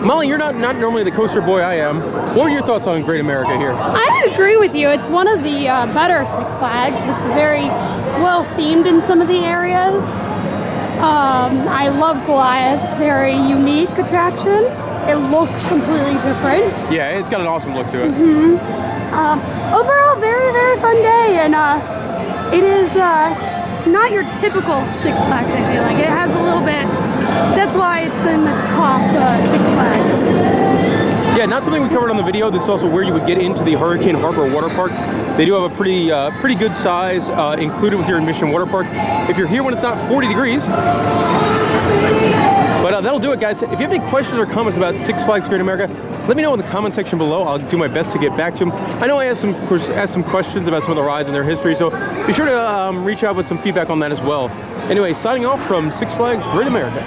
Molly, you're not normally the coaster boy I am. What were your thoughts on Great America here?
I agree with you. It's one of the better Six Flags. It's very well themed in some of the areas. I love Goliath. Very unique attraction. It looks completely different.
Yeah, it's got an awesome look to it.
Overall, very, very fun day, and it is not your typical Six Flags, I feel like. It has a little bit. That's why it's in the top Six Flags.
Yeah, not something we covered on the video. This is also where you would get into the Hurricane Harbor Water Park. They do have a pretty good size included with your admission water park if you're here when it's not 40 degrees. But that'll do it, guys. If you have any questions or comments about Six Flags Great America, let me know in the comment section below. I'll do my best to get back to them. I know I asked some questions about some of the rides and their history, so be sure to reach out with some feedback on that as well. Anyway, signing off from Six Flags Great America.